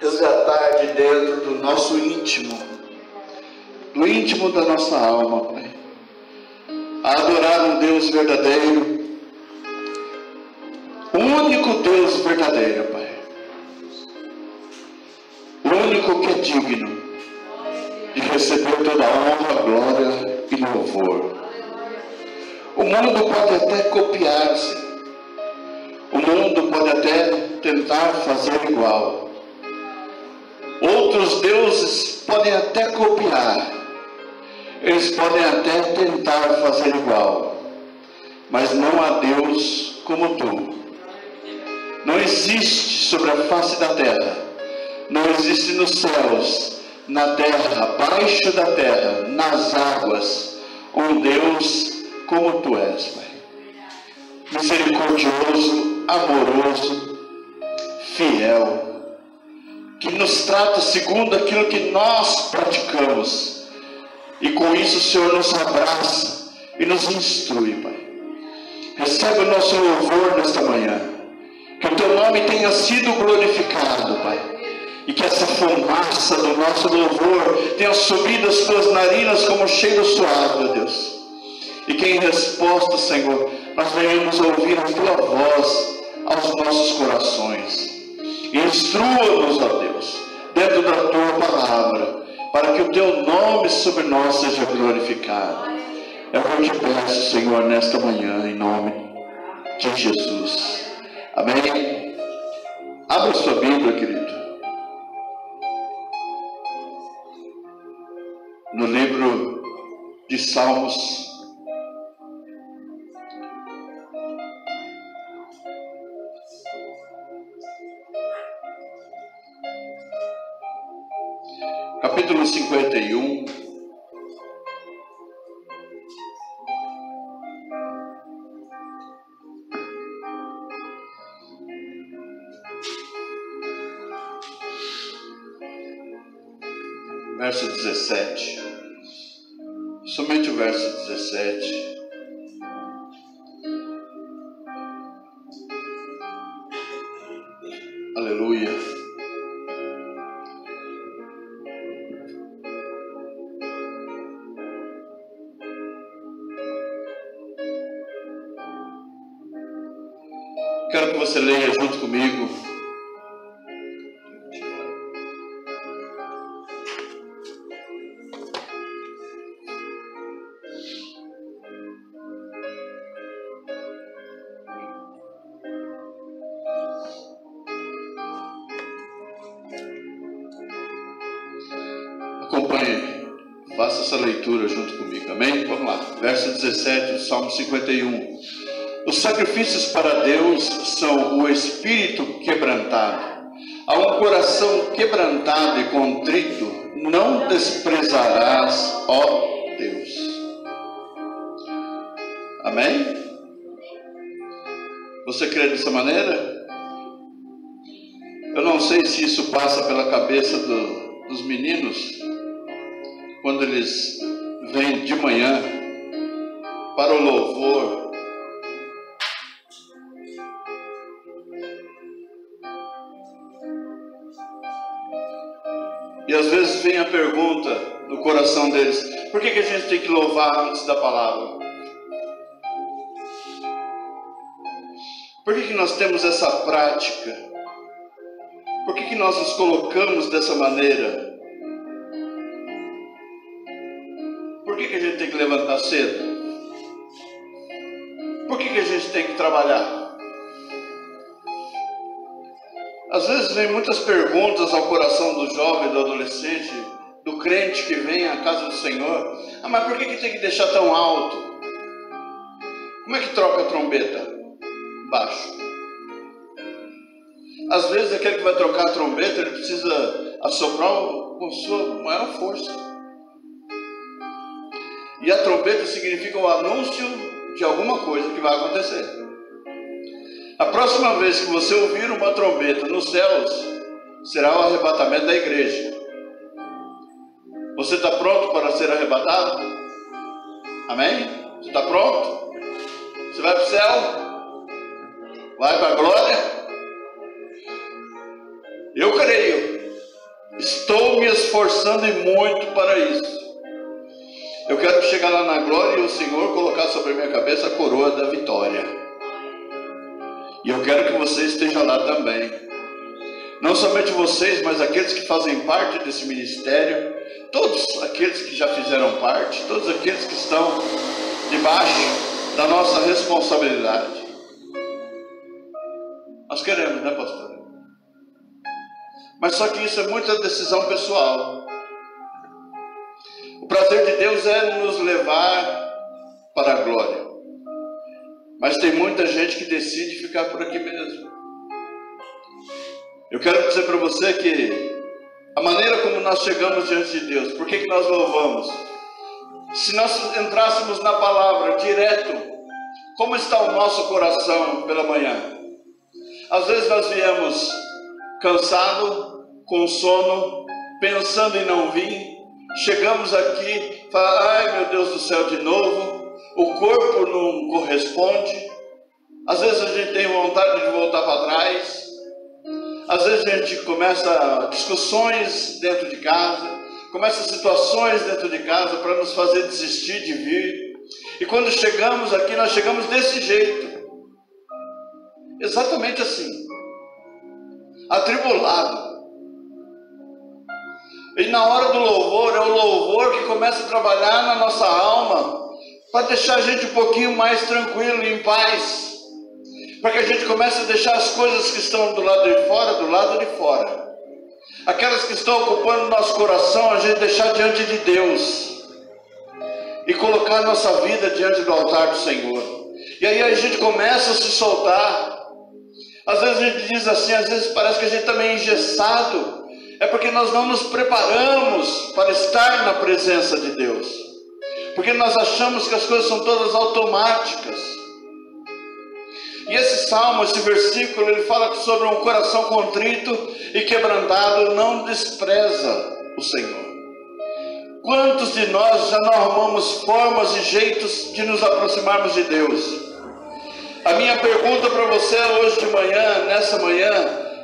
resgatar de dentro do nosso íntimo, do íntimo da nossa alma, Pai, a adorar um Deus verdadeiro, o único Deus verdadeiro, Pai, o único que é digno de receber toda a honra, glória e louvor. O mundo pode até copiar-se, o mundo pode até tentar fazer igual, outros deuses podem até copiar, eles podem até tentar fazer igual, mas não há Deus como tu. Não existe sobre a face da terra, não existe nos céus, na terra, abaixo da terra, nas águas, um Deus como tu és, Pai. Misericordioso, amoroso, fiel, que nos trata segundo aquilo que nós praticamos, e com isso o Senhor nos abraça e nos instrui, Pai. Recebe o nosso louvor nesta manhã, que o teu nome tenha sido glorificado, Pai, e que essa fumaça do nosso louvor tenha subido as tuas narinas como um cheiro suave, ó Deus, e que em resposta, Senhor, nós venhamos ouvir a tua voz aos nossos corações. Instrua-nos, ó Deus, dentro da tua palavra, para que o teu nome sobre nós seja glorificado. É o que eu te peço, Senhor, nesta manhã, em nome de Jesus. Amém? Abra sua Bíblia, querido, no livro de Salmos, capítulo 51, verso 17, somente o verso 17. Aleluia. Quero que você leia junto comigo. Acompanhe, faça essa leitura junto comigo, amém? Vamos lá, verso 17 do Salmo 51. Os sacrifícios para Deus são o espírito quebrantado. A um coração quebrantado e contrito não desprezarás, ó Deus. Amém? Você crê dessa maneira? Eu não sei se isso passa pela cabeça dos meninos quando eles vêm de manhã para o louvor. E às vezes vem a pergunta no coração deles: por que a gente tem que louvar antes da palavra? Por que nós temos essa prática? Por que nós nos colocamos dessa maneira? Por que a gente tem que levantar cedo? Por que a gente tem que trabalhar? Às vezes vem muitas perguntas ao coração do jovem, do adolescente, do crente que vem à casa do Senhor. Ah, mas por que tem que deixar tão alto? Como é que troca a trombeta? Baixo. Às vezes aquele que vai trocar a trombeta, ele precisa assoprar com sua maior força. E a trombeta significa o anúncio de alguma coisa que vai acontecer. A próxima vez que você ouvir uma trombeta nos céus, será o arrebatamento da igreja. Você está pronto para ser arrebatado? Amém? Você está pronto? Você vai para o céu? Vai para a glória? Eu creio. Estou me esforçando e muito para isso. Eu quero chegar lá na glória e o Senhor colocar sobre a minha cabeça a coroa da vitória. E eu quero que você esteja lá também. Não somente vocês, mas aqueles que fazem parte desse ministério, todos aqueles que já fizeram parte, todos aqueles que estão debaixo da nossa responsabilidade. Nós queremos, né, pastor? Mas só que isso é muita decisão pessoal. O prazer de Deus é nos levar para a glória. Mas tem muita gente que decide ficar por aqui mesmo. Eu quero dizer para você que a maneira como nós chegamos diante de Deus, por que nós louvamos? Se nós entrássemos na palavra direto, como está o nosso coração pela manhã? Às vezes nós viemos cansado, com sono, pensando em não vir, chegamos aqui, fala, ai meu Deus do céu, de novo, o corpo não corresponde, às vezes a gente tem vontade de voltar para trás, às vezes a gente começa discussões dentro de casa, começa situações dentro de casa para nos fazer desistir de vir, e quando chegamos aqui, nós chegamos desse jeito, exatamente assim, atribulado. E na hora do louvor, é o louvor que começa a trabalhar na nossa alma, para deixar a gente um pouquinho mais tranquilo e em paz, para que a gente comece a deixar as coisas que estão do lado de fora, aquelas que estão ocupando o nosso coração, a gente deixar diante de Deus, e colocar a nossa vida diante do altar do Senhor, e aí a gente começa a se soltar. Às vezes a gente diz assim, às vezes parece que a gente está meio engessado, é porque nós não nos preparamos para estar na presença de Deus, porque nós achamos que as coisas são todas automáticas. E esse salmo, esse versículo, ele fala sobre um coração contrito e quebrantado não despreza o Senhor. Quantos de nós já não arrumamos formas e jeitos de nos aproximarmos de Deus? A minha pergunta para você hoje de manhã, nessa manhã,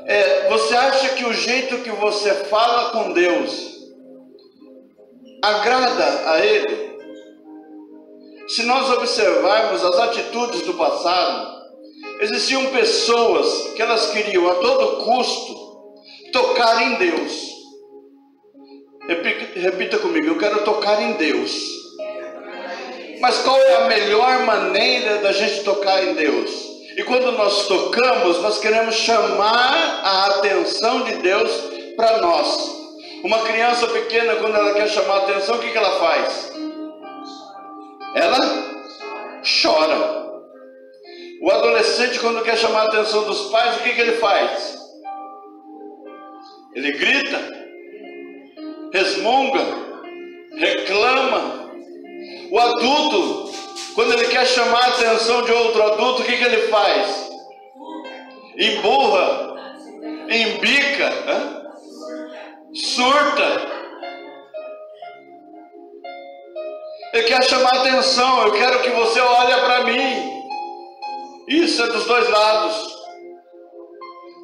é: você acha que o jeito que você fala com Deus agrada a Ele? Se nós observarmos as atitudes do passado, existiam pessoas que elas queriam a todo custo tocar em Deus. Repita comigo, eu quero tocar em Deus. Mas qual é a melhor maneira da gente tocar em Deus? E quando nós tocamos, nós queremos chamar a atenção de Deus para nós. Uma criança pequena, quando ela quer chamar a atenção, o que ela faz? Ela chora. O adolescente, quando quer chamar a atenção dos pais, o que ele faz? Ele grita, resmunga, reclama. O adulto, quando ele quer chamar a atenção de outro adulto, o que ele faz? Emburra, embica, surta. Ele quer chamar a atenção, eu quero que você olhe para mim. Isso é dos dois lados,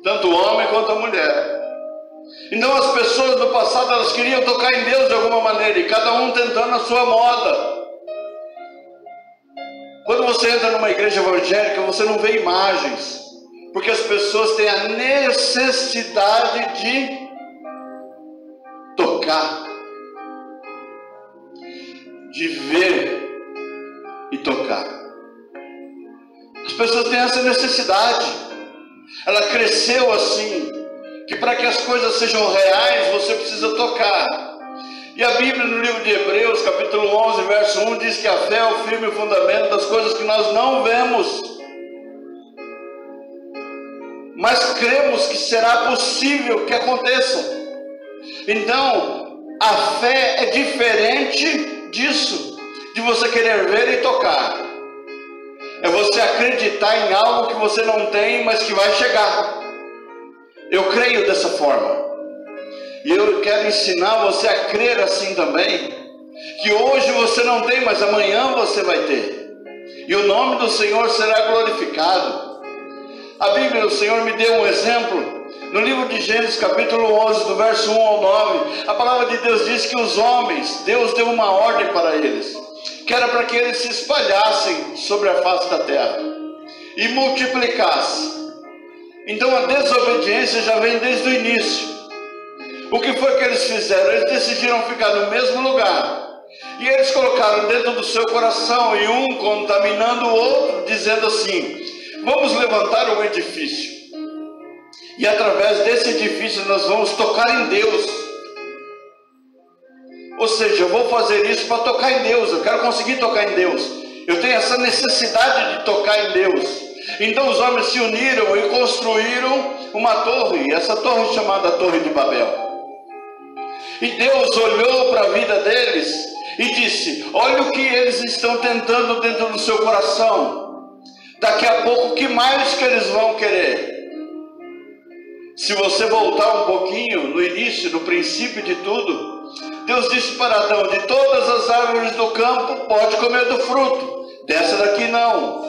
tanto o homem quanto a mulher. Então as pessoas do passado, elas queriam tocar em Deus de alguma maneira, e cada um tentando a sua moda. Quando você entra numa igreja evangélica, você não vê imagens, porque as pessoas têm a necessidade de tocar, de ver e tocar. As pessoas têm essa necessidade. Ela cresceu assim, que para que as coisas sejam reais, você precisa tocar. E a Bíblia, no livro de Hebreus, capítulo 11, verso 1, diz que a fé é o firme fundamento das coisas que nós não vemos, mas cremos que será possível que aconteça. Então, a fé é diferente disso, de você querer ver e tocar. É você acreditar em algo que você não tem, mas que vai chegar. Eu creio dessa forma. E eu quero ensinar você a crer assim também, que hoje você não tem, mas amanhã você vai ter. E o nome do Senhor será glorificado. A Bíblia, o Senhor me deu um exemplo No livro de Gênesis, capítulo 11, do verso 1 ao 9, a palavra de Deus diz que os homens, Deus deu uma ordem para eles, que era para que eles se espalhassem sobre a face da terra e multiplicassem. Então a desobediência já vem desde o início. O que foi que eles fizeram? Eles decidiram ficar no mesmo lugar, e eles colocaram dentro do seu coração, e um contaminando o outro, dizendo assim: vamos levantar um edifício, e através desse edifício nós vamos tocar em Deus. Ou seja, eu vou fazer isso para tocar em Deus, eu quero conseguir tocar em Deus, eu tenho essa necessidade de tocar em Deus. Então os homens se uniram e construíram uma torre, essa torre chamada Torre de Babel. E Deus olhou para a vida deles e disse: olha o que eles estão tentando dentro do seu coração. Daqui a pouco, o que mais que eles vão querer? Se você voltar um pouquinho no início, no princípio de tudo, Deus disse para Adão: de todas as árvores do campo pode comer do fruto, dessa daqui não.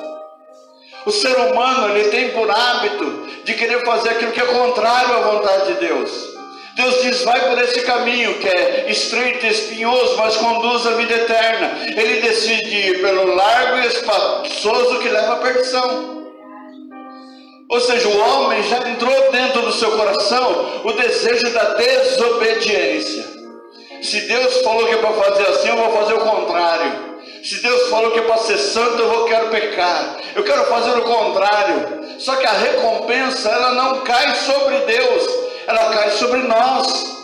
O ser humano, ele tem por hábito de querer fazer aquilo que é contrário à vontade de Deus. Deus diz: vai por esse caminho que é estreito e espinhoso, mas conduz à vida eterna. Ele decide ir pelo largo e espaçoso que leva à perdição. Ou seja, o homem já entrou dentro do seu coração o desejo da desobediência. Se Deus falou que é para fazer assim, eu vou fazer o contrário. Se Deus falou que é para ser santo, eu quero pecar, eu quero fazer o contrário. Só que a recompensa, ela não cai sobre Deus, ela cai sobre nós.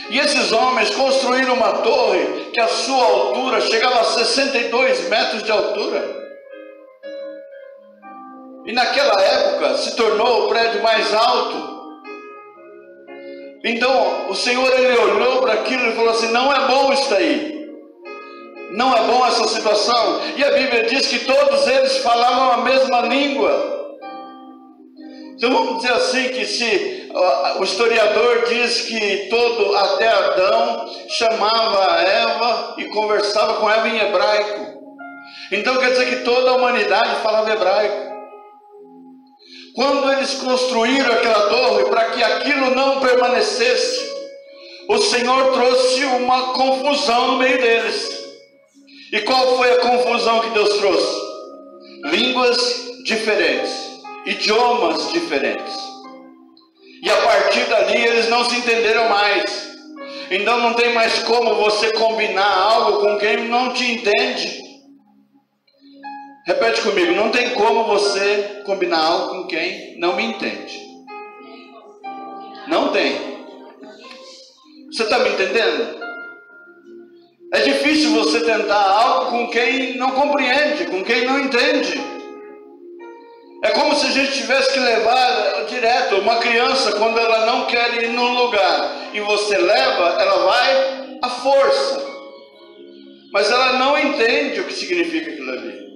E esses homens construíram uma torre que a sua altura chegava a 62 metros de altura. E naquela época se tornou o prédio mais alto. Então o Senhor, ele olhou para aquilo e falou assim: não é bom isso aí, não é bom essa situação. E a Bíblia diz que todos eles falavam a mesma língua. Então vamos dizer assim, que se o historiador diz que todo, até Adão, chamava Eva e conversava com Eva em hebraico, então quer dizer que toda a humanidade falava hebraico. Quando eles construíram aquela torre, para que aquilo não permanecesse, o Senhor trouxe uma confusão no meio deles. E qual foi a confusão que Deus trouxe? Línguas diferentes, idiomas diferentes. E a partir dali eles não se entenderam mais. Então não tem mais como você combinar algo com quem não te entende. Repete comigo: não tem como você combinar algo com quem não me entende. Não tem. Você está me entendendo? É difícil você tentar algo com quem não compreende, com quem não entende. É como se a gente tivesse que levar direto uma criança, quando ela não quer ir num lugar, e você leva, ela vai à força, mas ela não entende o que significa aquilo ali.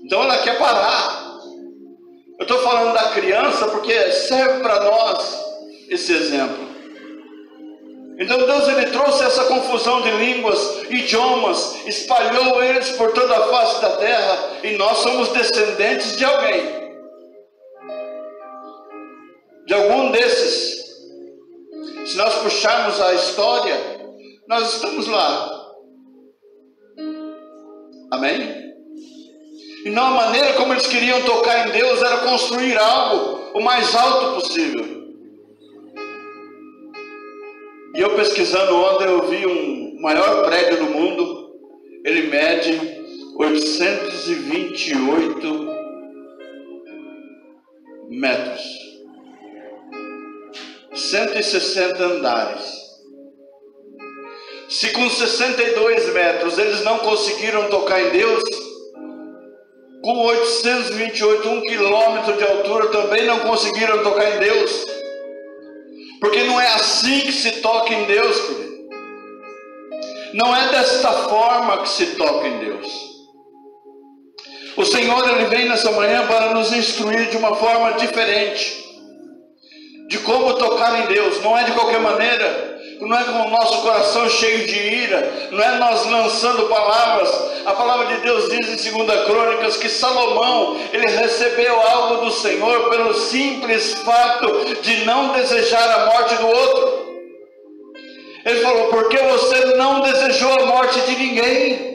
Então ela quer parar. Eu estou falando da criança porque serve para nós esse exemplo. Então Deus, ele trouxe essa confusão de línguas, idiomas, espalhou eles por toda a face da terra, e nós somos descendentes de alguém, de algum desses. Se nós puxarmos a história, nós estamos lá. Amém? Então a maneira como eles queriam tocar em Deus era construir algo o mais alto possível. E eu pesquisando ontem, eu vi um maior prédio do mundo. Ele mede 828 metros, 160 andares. Se com 62 metros eles não conseguiram tocar em Deus, com 828, 1 quilômetro de altura, também não conseguiram tocar em Deus. Porque não é assim que se toca em Deus, querido. Não é desta forma que se toca em Deus. O Senhor, ele vem nessa manhã para nos instruir de uma forma diferente de como tocar em Deus. Não é de qualquer maneira. não é com o nosso coração cheio de ira, não é nós lançando palavras. A palavra de Deus diz em 2 Crônicas que Salomão, ele recebeu algo do Senhor pelo simples fato de não desejar a morte do outro. Ele falou: porque você não desejou a morte de ninguém.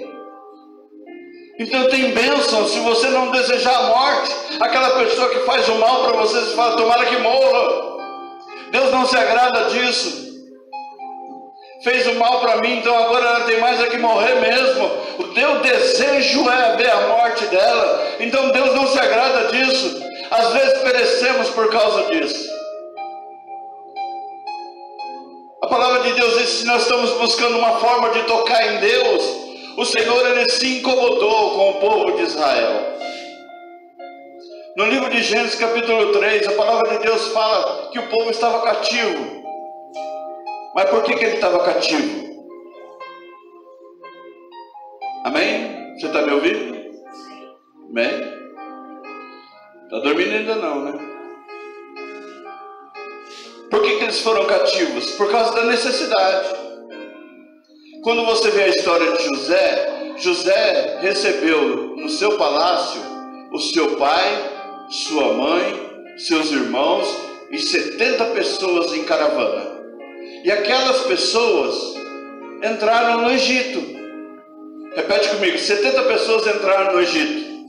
Então tem bênção se você não desejar a morte. Aquela pessoa que faz o mal para você, você fala: tomara que morra. Deus não se agrada disso. Fez o mal para mim, então agora ela tem mais é que morrer mesmo. O teu desejo é ver a morte dela. Então Deus não se agrada disso. Às vezes perecemos por causa disso. A palavra de Deus diz que se nós estamos buscando uma forma de tocar em Deus, o Senhor, ele se incomodou com o povo de Israel. No livro de Gênesis capítulo 3, a palavra de Deus fala que o povo estava cativo. Mas por que ele estava cativo? Amém? Você está me ouvindo? Amém? Está dormindo ainda não, né? Por que eles foram cativos? Por causa da necessidade. Quando você vê a história de José, José recebeu no seu palácio o seu pai, sua mãe, seus irmãos e 70 pessoas em caravana. E aquelas pessoas entraram no Egito. Repete comigo: 70 pessoas entraram no Egito.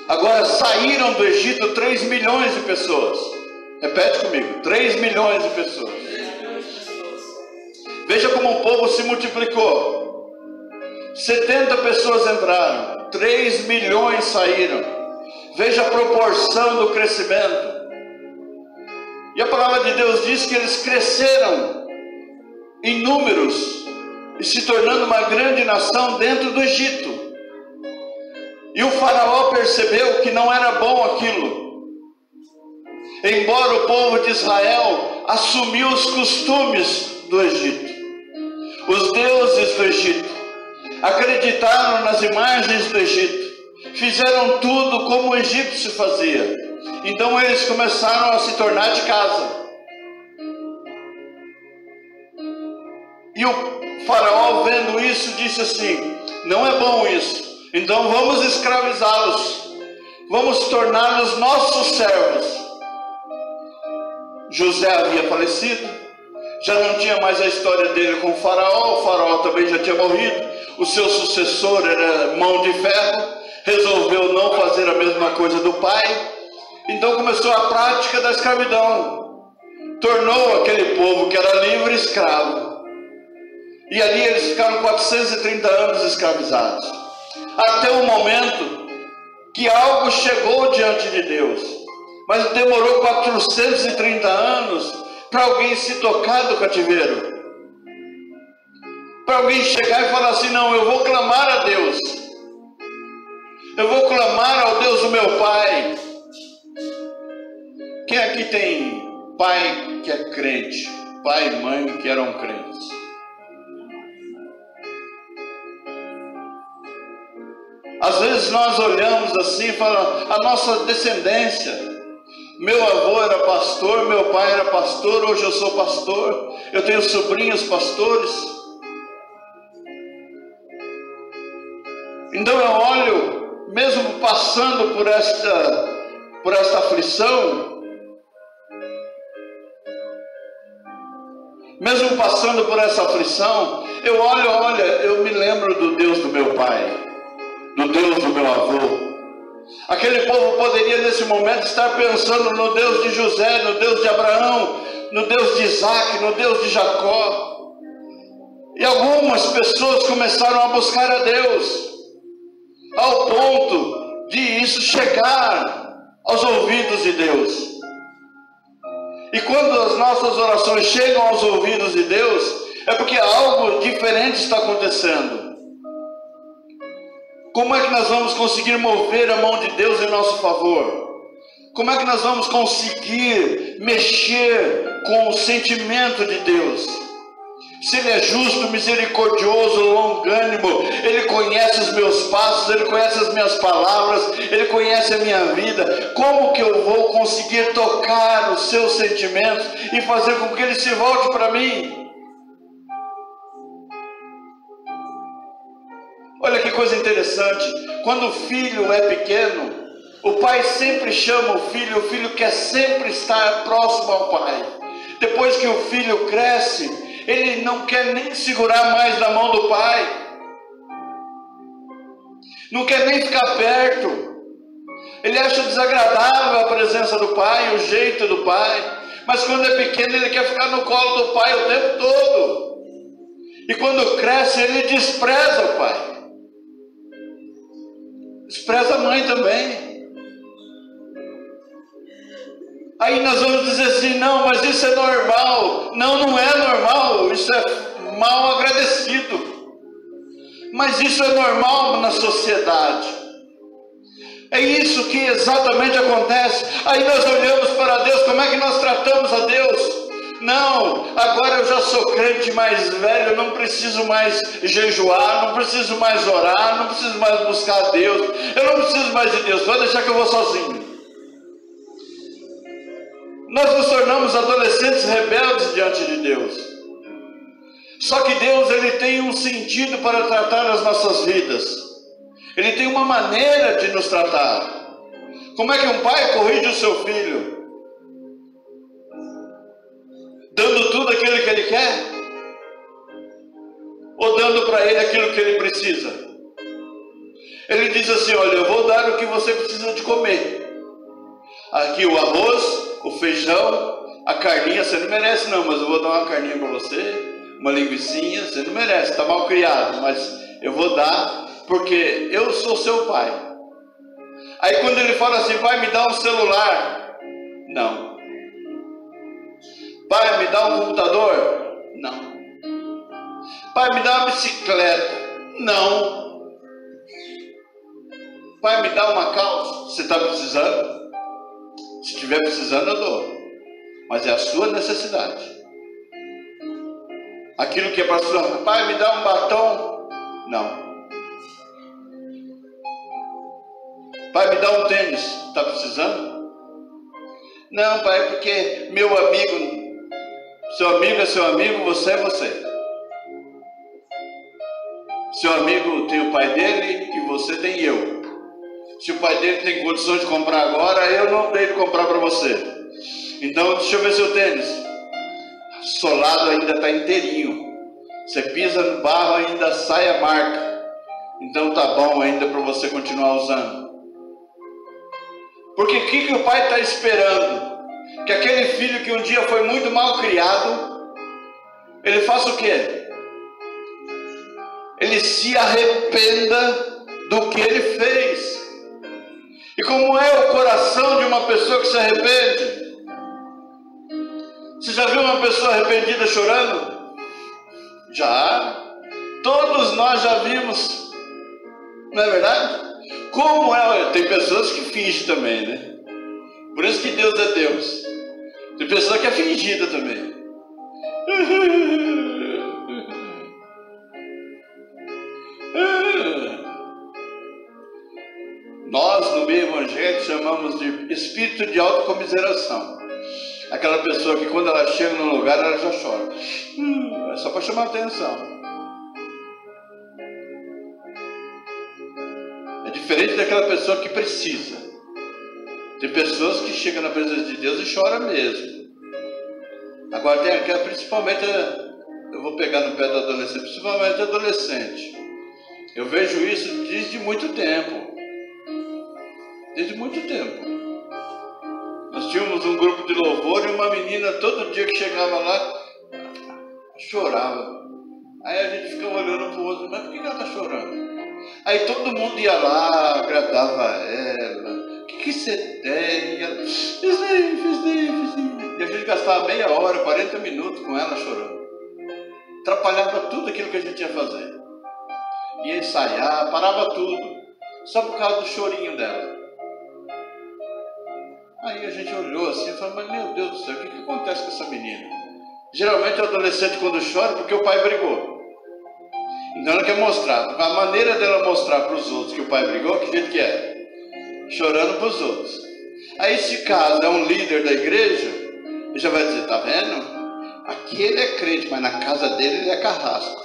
Agora saíram do Egito 3 milhões de pessoas. Repete comigo: 3 milhões de pessoas. Veja como o povo se multiplicou. 70 pessoas entraram, 3 milhões saíram. Veja a proporção do crescimento. E a palavra de Deus diz que eles cresceram em números e se tornando uma grande nação dentro do Egito. E o faraó percebeu que não era bom aquilo. Embora o povo de Israel assumiu os costumes do Egito, os deuses do Egito, acreditaram nas imagens do Egito, fizeram tudo como o egípcio fazia. Então eles começaram a se tornar de casa. E o faraó, vendo isso, disse assim: não é bom isso, então vamos escravizá-los, vamos torná-los nossos servos. José havia falecido, já não tinha mais a história dele com o faraó também já tinha morrido, o seu sucessor era mão de ferro, resolveu não fazer a mesma coisa do pai. Então começou a prática da escravidão, tornou aquele povo que era livre escravo, e ali eles ficaram 430 anos escravizados, até o momento que algo chegou diante de Deus, mas demorou 430 anos para alguém se tocar do cativeiro, para alguém chegar e falar assim: não, eu vou clamar a Deus, eu vou clamar ao Deus do meu pai. Quem aqui tem pai que é crente? Pai e mãe que eram crentes? Às vezes nós olhamos assim e falamos: a nossa descendência, meu avô era pastor, meu pai era pastor, hoje eu sou pastor, eu tenho sobrinhos pastores. Então eu olho, mesmo passando por esta aflição, mesmo passando por essa aflição, eu olho, eu me lembro do Deus do meu pai, do Deus do meu avô. Aquele povo poderia nesse momento estar pensando no Deus de José, no Deus de Abraão, no Deus de Isaac, no Deus de Jacó. E algumas pessoas começaram a buscar a Deus, ao ponto de isso chegar aos ouvidos de Deus. E quando as nossas orações chegam aos ouvidos de Deus, é porque algo diferente está acontecendo. Como é que nós vamos conseguir mover a mão de Deus em nosso favor? Como é que nós vamos conseguir mexer com o sentimento de Deus? Se Ele é justo, misericordioso, longânimo, Ele conhece os meus passos, Ele conhece as minhas palavras, Ele conhece a minha vida, como que eu vou conseguir tocar os seus sentimentos e fazer com que Ele se volte para mim? Olha que coisa interessante, quando o filho é pequeno, o pai sempre chama o filho quer sempre estar próximo ao pai. Depois que o filho cresce, ele não quer nem segurar mais na mão do pai, não quer nem ficar perto, ele acha desagradável a presença do pai, o jeito do pai, mas quando é pequeno ele quer ficar no colo do pai o tempo todo, e quando cresce ele despreza o pai, despreza a mãe também. Aí nós vamos dizer assim, não, mas isso é normal. Não, não é normal, isso é mal agradecido. Mas isso é normal na sociedade. É isso que exatamente acontece. Aí nós olhamos para Deus, como é que nós tratamos a Deus? Não, agora eu já sou crente mais velho, não preciso mais jejuar, não preciso mais orar, não preciso mais buscar a Deus, eu não preciso mais de Deus, vai deixar que eu vou sozinho. Nós nos tornamos adolescentes rebeldes diante de Deus. Só que Deus, Ele tem um sentido para tratar as nossas vidas. Ele tem uma maneira de nos tratar. Como é que um pai corrige o seu filho? Dando tudo aquilo que ele quer? Ou dando para ele aquilo que ele precisa? Ele diz assim, olha, eu vou dar o que você precisa de comer. Aqui o arroz, o feijão, a carninha, você não merece não, mas eu vou dar uma carninha para você, uma linguicinha, você não merece, está mal criado, mas eu vou dar, porque eu sou seu pai. Aí quando ele fala assim, pai, me dá um celular, não. Pai, me dá um computador, não. Pai, me dá uma bicicleta, não. Pai, me dá uma calça, você está precisando? Se estiver precisando, eu dou. Mas é a sua necessidade. Aquilo que é para sua... Pai, me dá um batom? Não. Pai, me dá um tênis. Está precisando? Não, pai, porque meu amigo... Seu amigo é seu amigo, você é você. Seu amigo tem o pai dele e você tem eu. Se o pai dele tem condições de comprar agora, eu não tenho de comprar para você. Então, deixa eu ver seu tênis. Solado ainda está inteirinho. Você pisa no barro, ainda sai a marca. Então tá bom ainda para você continuar usando. Porque o que o pai está esperando? Que aquele filho que um dia foi muito mal criado, ele faça o quê? Ele se arrependa do que ele fez. E como é o coração de uma pessoa que se arrepende? Você já viu uma pessoa arrependida chorando? Já. Todos nós já vimos. Não é verdade? Como é? Tem pessoas que fingem também, né? Por isso que Deus é Deus. Tem pessoa que é fingida também. Nós, no meio evangélico, chamamos de espírito de autocomiseração. Aquela pessoa que quando ela chega num lugar, ela já chora. É só para chamar a atenção. É diferente daquela pessoa que precisa. Tem pessoas que chegam na presença de Deus e choram mesmo. Agora tem aquela, principalmente, eu vou pegar no pé do adolescente, principalmente adolescente. Eu vejo isso desde muito tempo. Desde muito tempo. Nós tínhamos um grupo de louvor e uma menina, todo dia que chegava lá, chorava. Aí a gente ficava olhando para o outro, mas por que ela está chorando? Aí todo mundo ia lá, agradava ela. O que você tem? E ela, fiz. E a gente gastava meia hora, 40 minutos com ela chorando. Atrapalhava tudo aquilo que a gente ia fazer. Ia ensaiar, parava tudo. Só por causa do chorinho dela. Aí a gente olhou assim e falou, mas meu Deus do céu, o que acontece com essa menina? Geralmente o adolescente quando chora porque o pai brigou. Então ela quer mostrar. A maneira dela mostrar para os outros que o pai brigou, que jeito que é? Chorando para os outros. Aí se caso é um líder da igreja, ele já vai dizer, tá vendo? Aqui ele é crente, mas na casa dele ele é carrasco.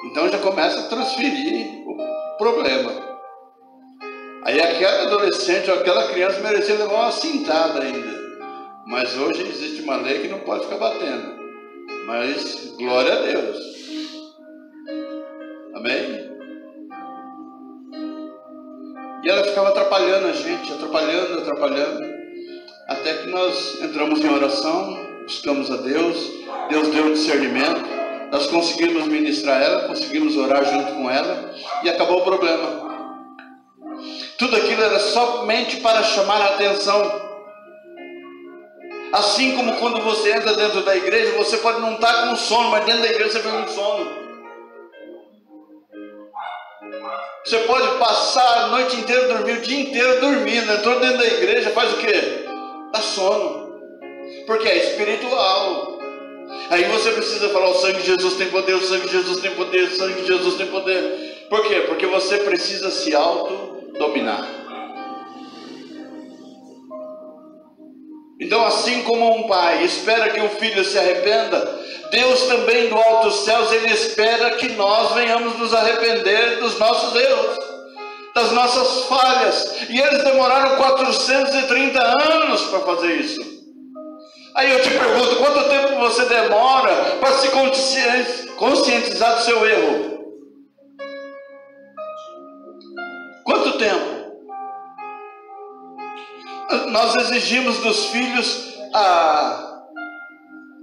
Então já começa a transferir o problema. Aí aquela adolescente ou aquela criança merecia levar uma cintada ainda. Mas hoje existe uma lei que não pode ficar batendo. Mas glória a Deus. Amém? E ela ficava atrapalhando a gente, atrapalhando. Até que nós entramos em oração, buscamos a Deus. Deus deu discernimento. Nós conseguimos ministrar ela, conseguimos orar junto com ela. E acabou o problema. Tudo aquilo era somente para chamar a atenção. Assim como quando você entra dentro da igreja, você pode não estar com sono, mas dentro da igreja você fica com sono. Você pode passar a noite inteira dormindo, o dia inteiro dormindo, entrou dentro da igreja, faz o quê? Dá sono. Porque é espiritual. Aí você precisa falar, o sangue de Jesus tem poder, o sangue de Jesus tem poder, o sangue de Jesus tem poder. Por quê? Porque você precisa se autodominar. Então, assim como um pai espera que o filho se arrependa, Deus também do alto dos céus, Ele espera que nós venhamos nos arrepender dos nossos erros, das nossas falhas. E eles demoraram 430 anos para fazer isso. Aí eu te pergunto, quanto tempo você demora para se conscientizar do seu erro? Quanto tempo? Nós exigimos dos filhos a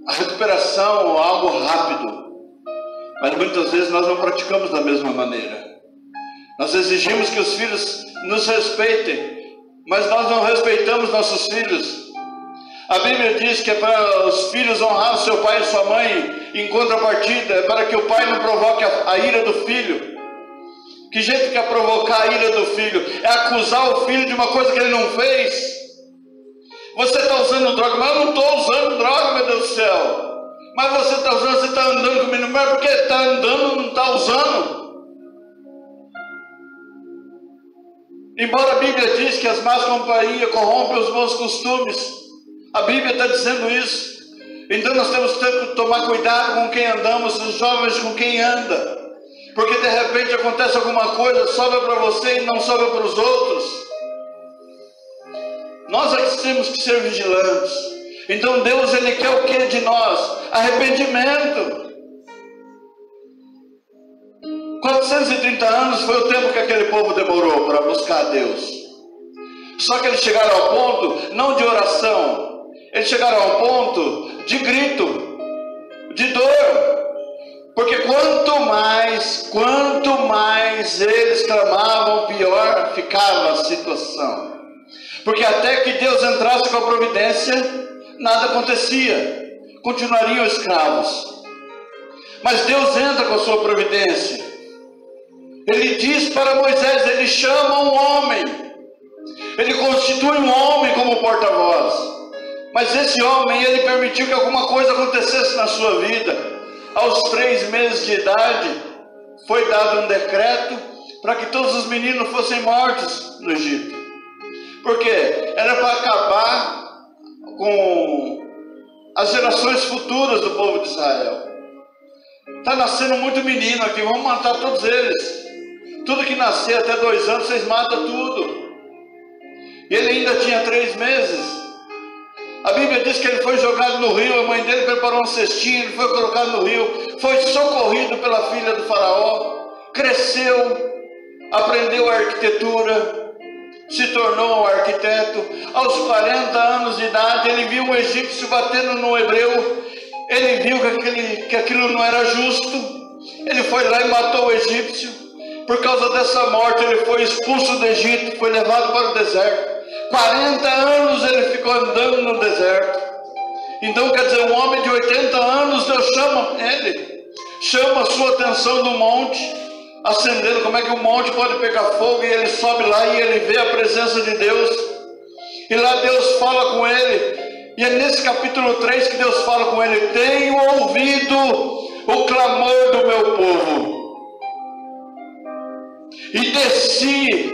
recuperação, algo rápido, mas muitas vezes nós não praticamos da mesma maneira. Nós exigimos que os filhos nos respeitem, mas nós não respeitamos nossos filhos. A Bíblia diz que é para os filhos honrar o seu pai e sua mãe, em contrapartida é para que o pai não provoque a ira do filho. Que jeito que é provocar a ira do filho? É acusar o filho de uma coisa que ele não fez. Você está usando droga, mas eu não estou usando droga, meu Deus do céu. Mas você está usando, você está andando comigo, mas porque está andando, não está usando. Embora a Bíblia diz que as más companhias corrompem os bons costumes, a Bíblia está dizendo isso. Então nós temos que tomar cuidado com quem andamos, os jovens com quem anda. Porque de repente acontece alguma coisa, sobra para você e não sobra para os outros. Nós é que temos que ser vigilantes. Então Deus, Ele quer o que de nós? Arrependimento. 430 anos foi o tempo que aquele povo demorou para buscar a Deus. Só que eles chegaram ao ponto, não de oração, eles chegaram ao ponto de grito, de dor. Porque quanto mais eles clamavam, pior ficava a situação. Porque até que Deus entrasse com a providência, nada acontecia. Continuariam escravos. Mas Deus entra com a sua providência. Ele diz para Moisés, Ele chama um homem. Ele constitui um homem como porta-voz. Mas esse homem, ele permitiu que alguma coisa acontecesse na sua vida. Aos 3 meses de idade, foi dado um decreto para que todos os meninos fossem mortos no Egito. Por quê? Era para acabar com as gerações futuras do povo de Israel. Está nascendo muito menino aqui, vamos matar todos eles. Tudo que nascer até 2 anos, vocês matam tudo. E ele ainda tinha 3 meses. A Bíblia diz que ele foi jogado no rio, a mãe dele preparou um cestinho, ele foi colocado no rio, foi socorrido pela filha do faraó, cresceu, aprendeu arquitetura, se tornou um arquiteto. Aos 40 anos de idade, ele viu um egípcio batendo no hebreu, ele viu que aquilo não era justo, ele foi lá e matou o egípcio. Por causa dessa morte, ele foi expulso do Egito, foi levado para o deserto. 40 anos ele ficou andando no deserto. Então quer dizer, um homem de 80 anos, Deus chama ele, chama a sua atenção no monte, acendendo. Como é que o monte pode pegar fogo? E ele sobe lá e ele vê a presença de Deus. E lá Deus fala com ele. E é nesse capítulo 3 que Deus fala com ele: tenho ouvido o clamor do meu povo. E desci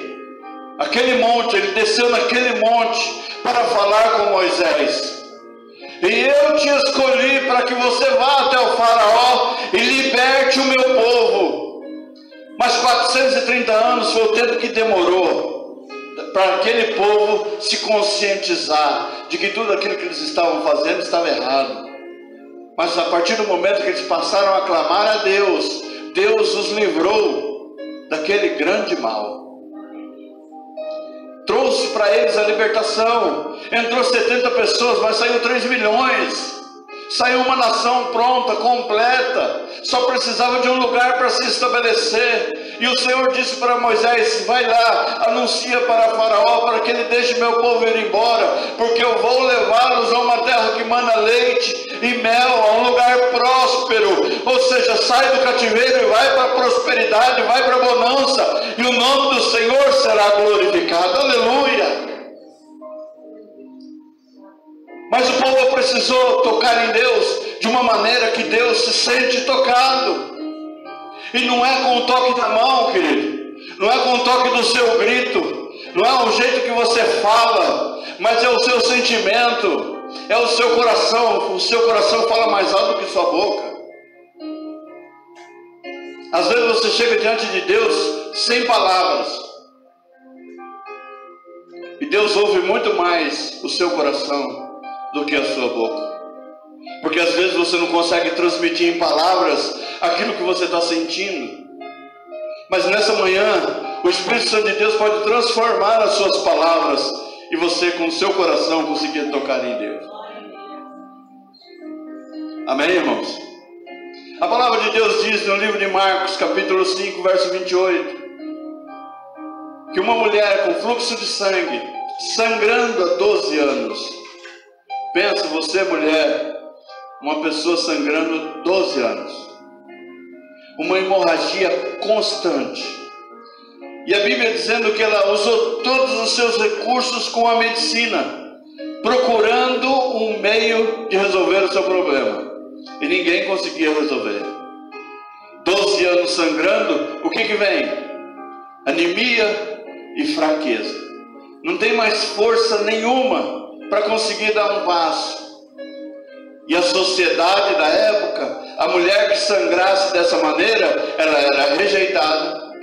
aquele monte, ele desceu naquele monte para falar com Moisés. E eu te escolhi para que você vá até o faraó e liberte o meu povo. Mas 430 anos foi o tempo que demorou para aquele povo se conscientizar de que tudo aquilo que eles estavam fazendo estava errado. Mas a partir do momento que eles passaram a clamar a Deus, Deus os livrou daquele grande mal. Trouxe para eles a libertação. Entrou 70 pessoas, mas saiu 3 milhões. Saiu uma nação pronta, completa. Só precisava de um lugar para se estabelecer. E o Senhor disse para Moisés: vai lá, anuncia para Faraó para que ele deixe meu povo ir embora, porque eu vou levá-los a uma terra que mana leite e mel, a um lugar próspero. Ou seja, sai do cativeiro e vai para a prosperidade, vai para a bonança, e o nome do Senhor será glorificado. Aleluia! Mas o povo precisou tocar em Deus de uma maneira que Deus se sente tocado. E não é com o toque da mão, querido. Não é com o toque do seu grito. Não é o jeito que você fala, mas é o seu sentimento. É o seu coração. O seu coração fala mais alto que sua boca. Às vezes você chega diante de Deus sem palavras. E Deus ouve muito mais o seu coração do que a sua boca. Porque às vezes você não consegue transmitir em palavras aquilo que você está sentindo. Mas nessa manhã, o Espírito Santo de Deus pode transformar as suas palavras e você com o seu coração conseguir tocar em Deus. Amém, irmãos? A palavra de Deus diz no livro de Marcos, capítulo 5, verso 28, que uma mulher com fluxo de sangue, sangrando há 12 anos. Pensa você, mulher, uma pessoa sangrando 12 anos. Uma hemorragia constante. E a Bíblia dizendo que ela usou todos os seus recursos com a medicina, procurando um meio de resolver o seu problema. E ninguém conseguia resolver. 12 anos sangrando, o que vem? Anemia e fraqueza. Não tem mais força nenhuma para conseguir dar um passo. E a sociedade da época, a mulher que sangrasse dessa maneira, ela era rejeitada,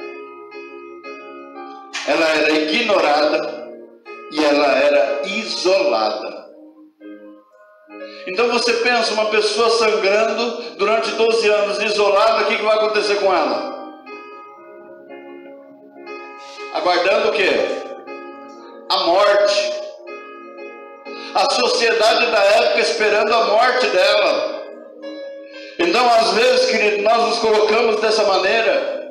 ela era ignorada e ela era isolada. Então você pensa, uma pessoa sangrando durante 12 anos, isolada, o que vai acontecer com ela? Aguardando o quê? A morte. A sociedade da época esperando a morte dela. Então às vezes, querido, nós nos colocamos dessa maneira.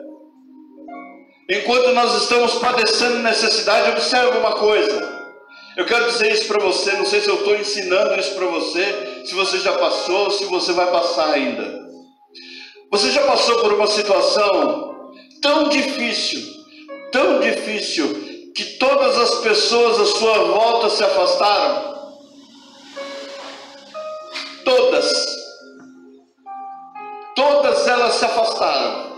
Enquanto nós estamos padecendo necessidade, observe uma coisa. Eu quero dizer isso para você, não sei se eu estou ensinando isso para você, se você já passou, se você vai passar ainda. Você já passou por uma situação tão difícil, que todas as pessoas à sua volta se afastaram? Todas elas se afastaram,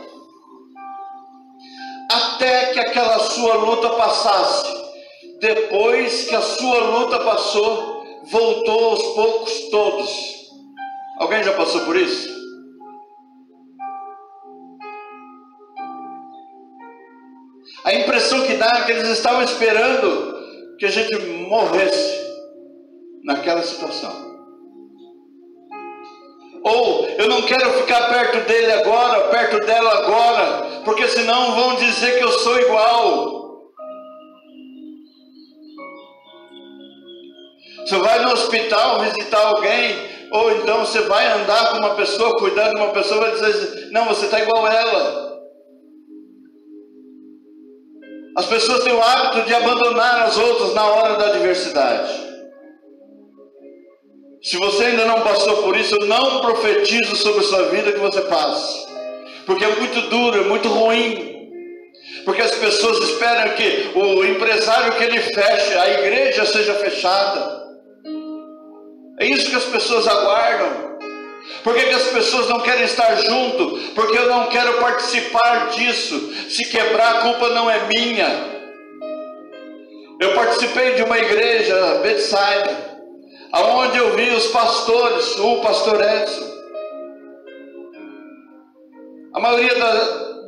até que aquela sua luta passasse. Depois que a sua luta passou, voltou aos poucos todos. Alguém já passou por isso? A impressão que dá é que eles estavam esperando que a gente morresse naquela situação. Ou eu não quero ficar perto dele agora, perto dela agora, porque senão vão dizer que eu sou igual. Você vai no hospital visitar alguém, ou então você vai andar com uma pessoa, cuidando de uma pessoa, vai dizer: não, você está igual a ela. As pessoas têm o hábito de abandonar as outras na hora da adversidade. Se você ainda não passou por isso, eu não profetizo sobre a sua vida que você passe, porque é muito duro, é muito ruim, porque as pessoas esperam que o empresário que ele feche, a igreja seja fechada. É isso que as pessoas aguardam. Por que as pessoas não querem estar junto? Porque eu não quero participar disso. Se quebrar, a culpa não é minha. Eu participei de uma igreja, Bethsaida, aonde eu vi os pastores, o pastor Edson. A maioria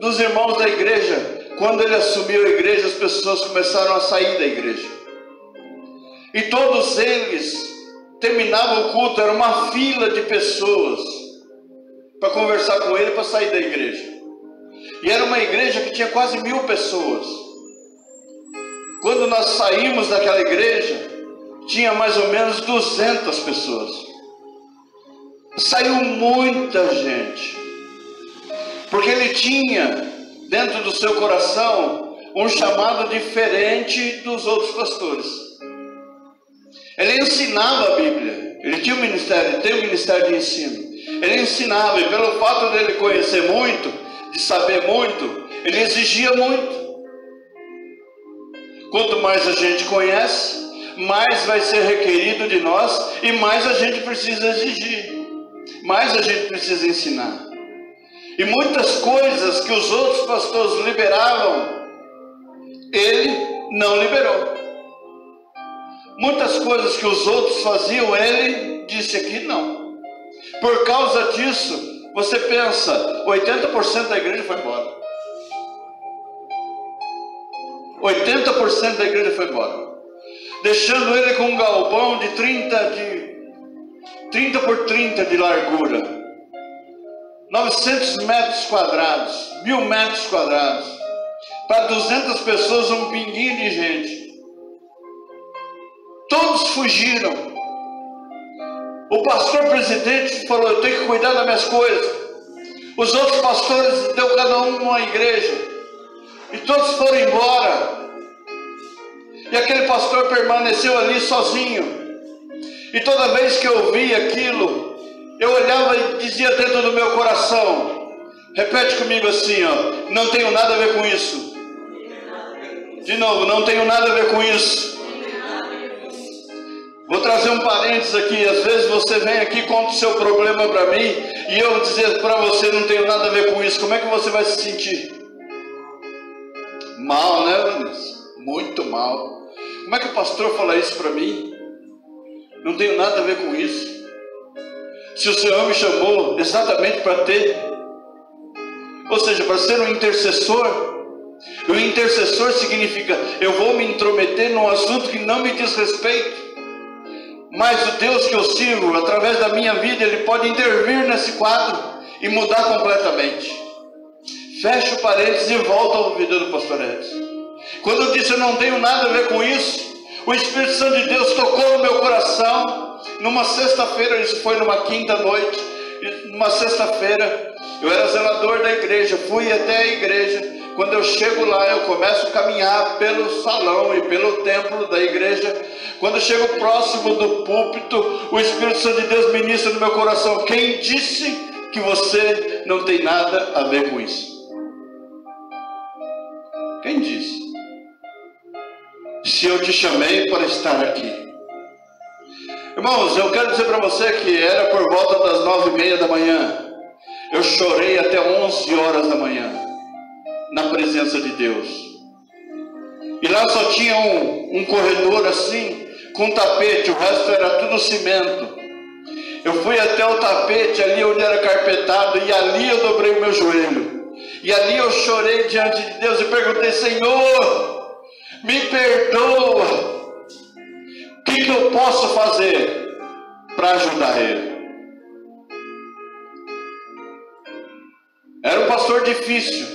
dos irmãos da igreja, quando ele assumiu a igreja, as pessoas começaram a sair da igreja. E todos eles terminavam o culto, era uma fila de pessoas para conversar com ele, para sair da igreja. E era uma igreja que tinha quase 1000 pessoas. Quando nós saímos daquela igreja, tinha mais ou menos 200 pessoas. Saiu muita gente, porque ele tinha dentro do seu coração um chamado diferente dos outros pastores. Ele ensinava a Bíblia, ele tinha um ministério, tem um ministério de ensino. Ele ensinava, e pelo fato dele conhecer muito, de saber muito, ele exigia muito. Quanto mais a gente conhece, mais vai ser requerido de nós, e mais a gente precisa exigir, mais a gente precisa ensinar. E muitas coisas que os outros pastores liberavam, ele não liberou. Muitas coisas que os outros faziam, ele disse aqui não. Por causa disso, você pensa, 80% da igreja foi embora. 80% da igreja foi embora. Deixando ele com um galpão de 30 por 30 de largura. 900 metros quadrados, 1000 metros quadrados. Para 200 pessoas, um pinguinho de gente. Todos fugiram. O pastor presidente falou, eu tenho que cuidar das minhas coisas. Os outros pastores deu cada um uma igreja. E todos foram embora. E aquele pastor permaneceu ali sozinho. E toda vez que eu via aquilo, eu olhava e dizia dentro do meu coração, repete comigo assim, ó, não tenho nada a ver com isso. De novo, não tenho nada a ver com isso. Vou trazer um parênteses aqui. Às vezes você vem aqui e conta o seu problema para mim, e eu dizer para você, não tenho nada a ver com isso. Como é que você vai se sentir? Mal, né, Vanessa? Muito mal. Como é que o pastor fala isso para mim? Não tenho nada a ver com isso. Se o Senhor me chamou exatamente para ter, ou seja, para ser um intercessor. O intercessor significa, eu vou me intrometer num assunto que não me diz respeito. Mas o Deus que eu sirvo, através da minha vida, Ele pode intervir nesse quadro e mudar completamente. Fecha o parênteses e volta ao vídeo do pastor Edson. Quando eu disse eu não tenho nada a ver com isso, o Espírito Santo de Deus tocou no meu coração. Numa sexta-feira, isso foi numa quinta noite, numa sexta-feira, eu era zelador da igreja, fui até a igreja. Quando eu chego lá, eu começo a caminhar pelo salão e pelo templo da igreja. Quando eu chego próximo do púlpito, o Espírito Santo de Deus ministra no meu coração, quem disse que você não tem nada a ver com isso? Quem disse? Se eu te chamei para estar aqui. Irmãos, eu quero dizer para você que era por volta das 9h30 da manhã. Eu chorei até 11 horas da manhã, na presença de Deus. E lá só tinha um corredor assim, com tapete, o resto era tudo cimento. Eu fui até o tapete, ali onde era carpetado, e ali eu dobrei o meu joelho. E ali eu chorei diante de Deus e perguntei, Senhor, me perdoa. O que eu posso fazer para ajudar ele? Era um pastor difícil,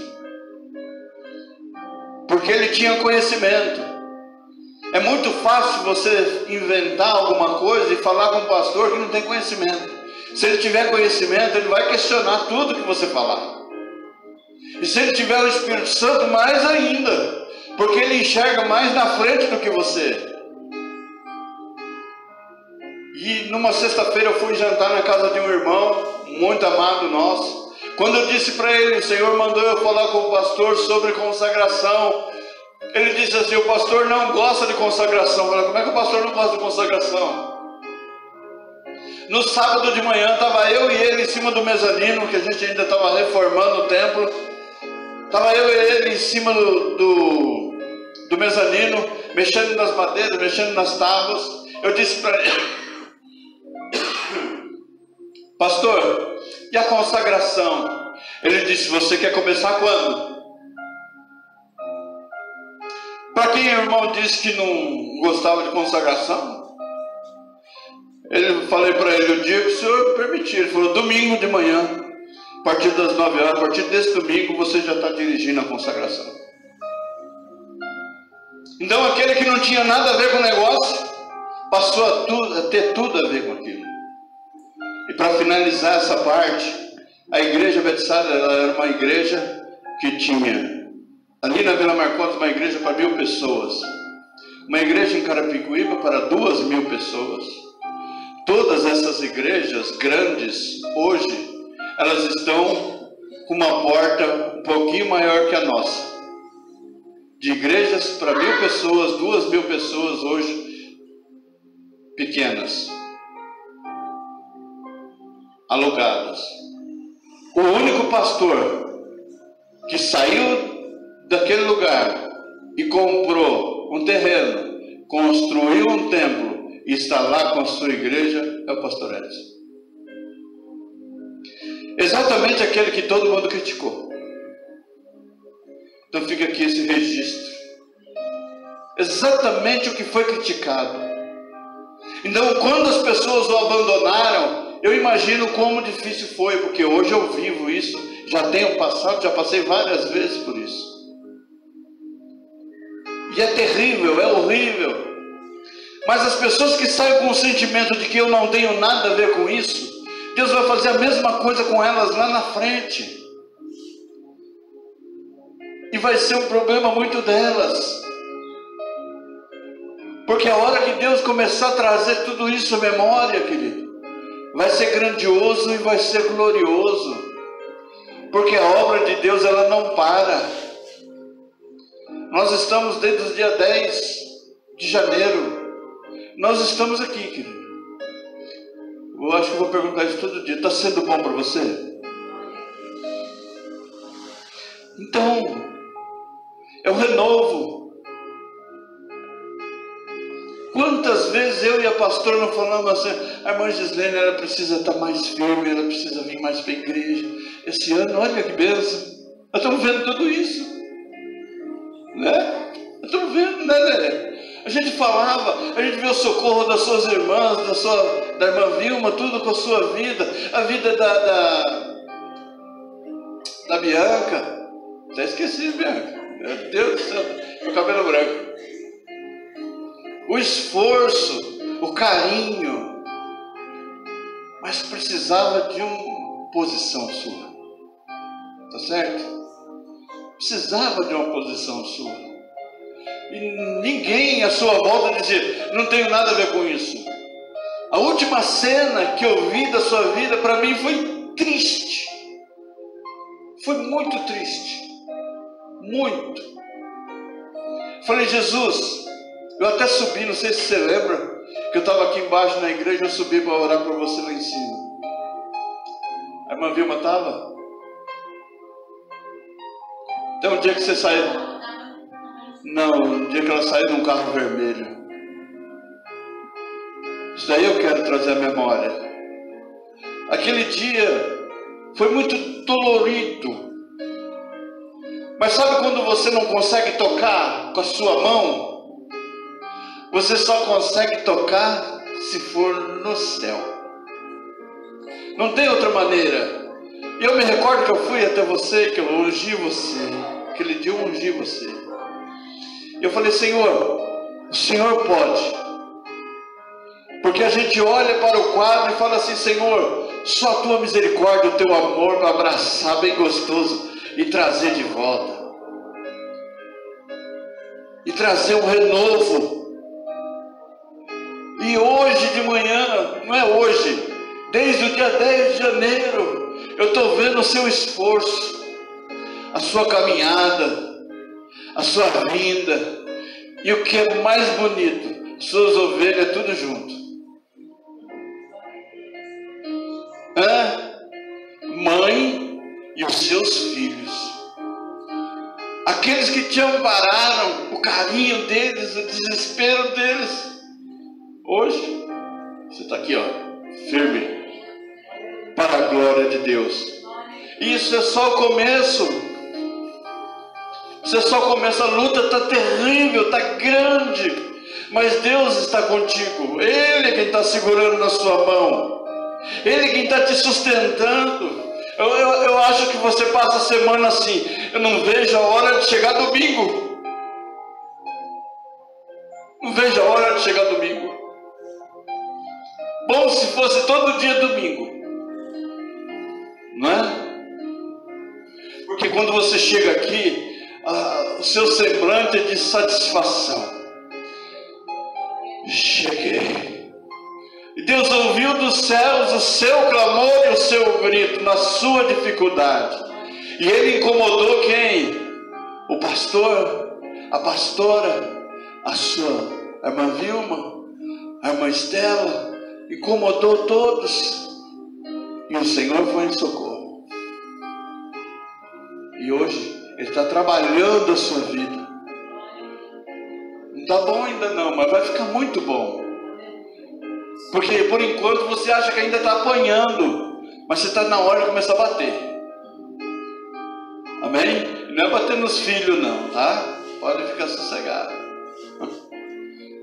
porque ele tinha conhecimento. É muito fácil você inventar alguma coisa e falar com um pastor que não tem conhecimento. Se ele tiver conhecimento, ele vai questionar tudo que você falar. E se ele tiver o Espírito Santo, mais ainda, porque ele enxerga mais na frente do que você. E numa sexta-feira eu fui jantar na casa de um irmão muito amado nosso. Quando eu disse para ele, o Senhor mandou eu falar com o pastor sobre consagração. Ele disse assim, o pastor não gosta de consagração. Eu falei, como é que o pastor não gosta de consagração? No sábado de manhã estava eu e ele em cima do mezanino, que a gente ainda estava reformando o templo. Estava eu e ele em cima do mezanino, mexendo nas madeiras, mexendo nas tábuas. Eu disse para ele: pastor, e a consagração? Ele disse: você quer começar quando? Para quem o irmão disse que não gostava de consagração, falei para ele: o dia que o senhor permitir. Ele falou: domingo de manhã, a partir das 9 horas, a partir desse domingo você já está dirigindo a consagração. Então aquele que não tinha nada a ver com o negócio, passou a ter tudo a ver com aquilo. E para finalizar essa parte, a igreja Bethsaida, ela era uma igreja que tinha, ali na Vila Marcondes, uma igreja para 1.000 pessoas. Uma igreja em Carapicuíba para 2.000 pessoas. Todas essas igrejas grandes, hoje, elas estão com uma porta um pouquinho maior que a nossa. De igrejas para 1.000 pessoas, 2.000 pessoas hoje, pequenas, alugadas. O único pastor que saiu daquele lugar e comprou um terreno, construiu um templo e está lá com a sua igreja é o pastor Edson. Exatamente aquele que todo mundo criticou. Então fica aqui esse registro. Exatamente o que foi criticado. Então quando as pessoas o abandonaram, eu imagino como difícil foi, porque hoje eu vivo isso, já tenho passado, já passei várias vezes por isso. E é terrível, é horrível. Mas as pessoas que saem com o sentimento de que eu não tenho nada a ver com isso, Deus vai fazer a mesma coisa com elas lá na frente. E vai ser um problema muito delas. Porque a hora que Deus começar a trazer tudo isso à memória, querido, vai ser grandioso e vai ser glorioso. Porque a obra de Deus, ela não para. Nós estamos desde o dia 10 de janeiro. Nós estamos aqui, querido. Eu acho que eu vou perguntar isso todo dia. Está sendo bom para você? Então, é um renovo. Quantas vezes eu e a pastora não falamos assim: a irmã Gislene, ela precisa estar mais firme, ela precisa vir mais para a igreja. Esse ano, olha que bênção. Nós estamos vendo tudo isso. Né? Nós estamos vendo, né, Lelé? A gente falava, a gente vê o socorro das suas irmãs, da irmã Vilma, tudo com a sua vida, a vida da Bianca. Até esqueci, Bianca. Meu Deus do céu, meu cabelo branco. O esforço, o carinho, mas precisava de uma posição sua. Tá certo? Precisava de uma posição sua. E ninguém à sua volta dizia: não tenho nada a ver com isso. A última cena que eu vi da sua vida, para mim, foi triste. Foi muito triste. Muito. Falei: Jesus, eu até subi, não sei se você lembra, que eu estava aqui embaixo na igreja, eu subi para orar por você lá em cima. A irmã Vilma estava? Então um dia que você saiu... Não, um dia que ela saiu num carro vermelho. Isso daí eu quero trazer à memória. Aquele dia foi muito dolorido. Mas sabe quando você não consegue tocar com a sua mão? Você só consegue tocar se for no céu. Não tem outra maneira. E eu me recordo que eu fui até você, que eu ungi você. Aquele dia eu ungi você. Eu falei: Senhor, o Senhor pode. Porque a gente olha para o quadro e fala assim: Senhor, só a tua misericórdia, o teu amor para abraçar bem gostoso e trazer de volta. E trazer um renovo. E hoje de manhã, não é hoje, desde o dia 10 de janeiro, eu estou vendo o seu esforço, a sua caminhada, a sua vinda, e o que é mais bonito, suas ovelhas tudo junto. seus filhos. Aqueles que te ampararam, o carinho deles, o desespero deles. Hoje, você está aqui, ó, firme, para a glória de Deus. Isso é só o começo. Isso é só o começo. A luta está terrível, está grande, mas Deus está contigo. Ele é quem está segurando na sua mão. Ele é quem está te sustentando. Eu acho que você passa a semana assim, eu não vejo a hora de chegar domingo. Não vejo a hora de chegar domingo. Bom se fosse todo dia domingo, não é? Porque quando você chega aqui, o seu semblante é de satisfação. Cheguei. E Deus ouviu dos céus o seu clamor e o seu grito na sua dificuldade. E Ele incomodou quem? O pastor, a pastora, a sua irmã Vilma, a irmã Estela. Incomodou todos. E o Senhor foi em socorro. E hoje Ele está trabalhando a sua vida. Não está bom ainda não, mas vai ficar muito bom. Porque por enquanto você acha que ainda está apanhando, mas você está na hora de começar a bater. Amém? Não é bater nos filhos não, tá? Pode ficar sossegado.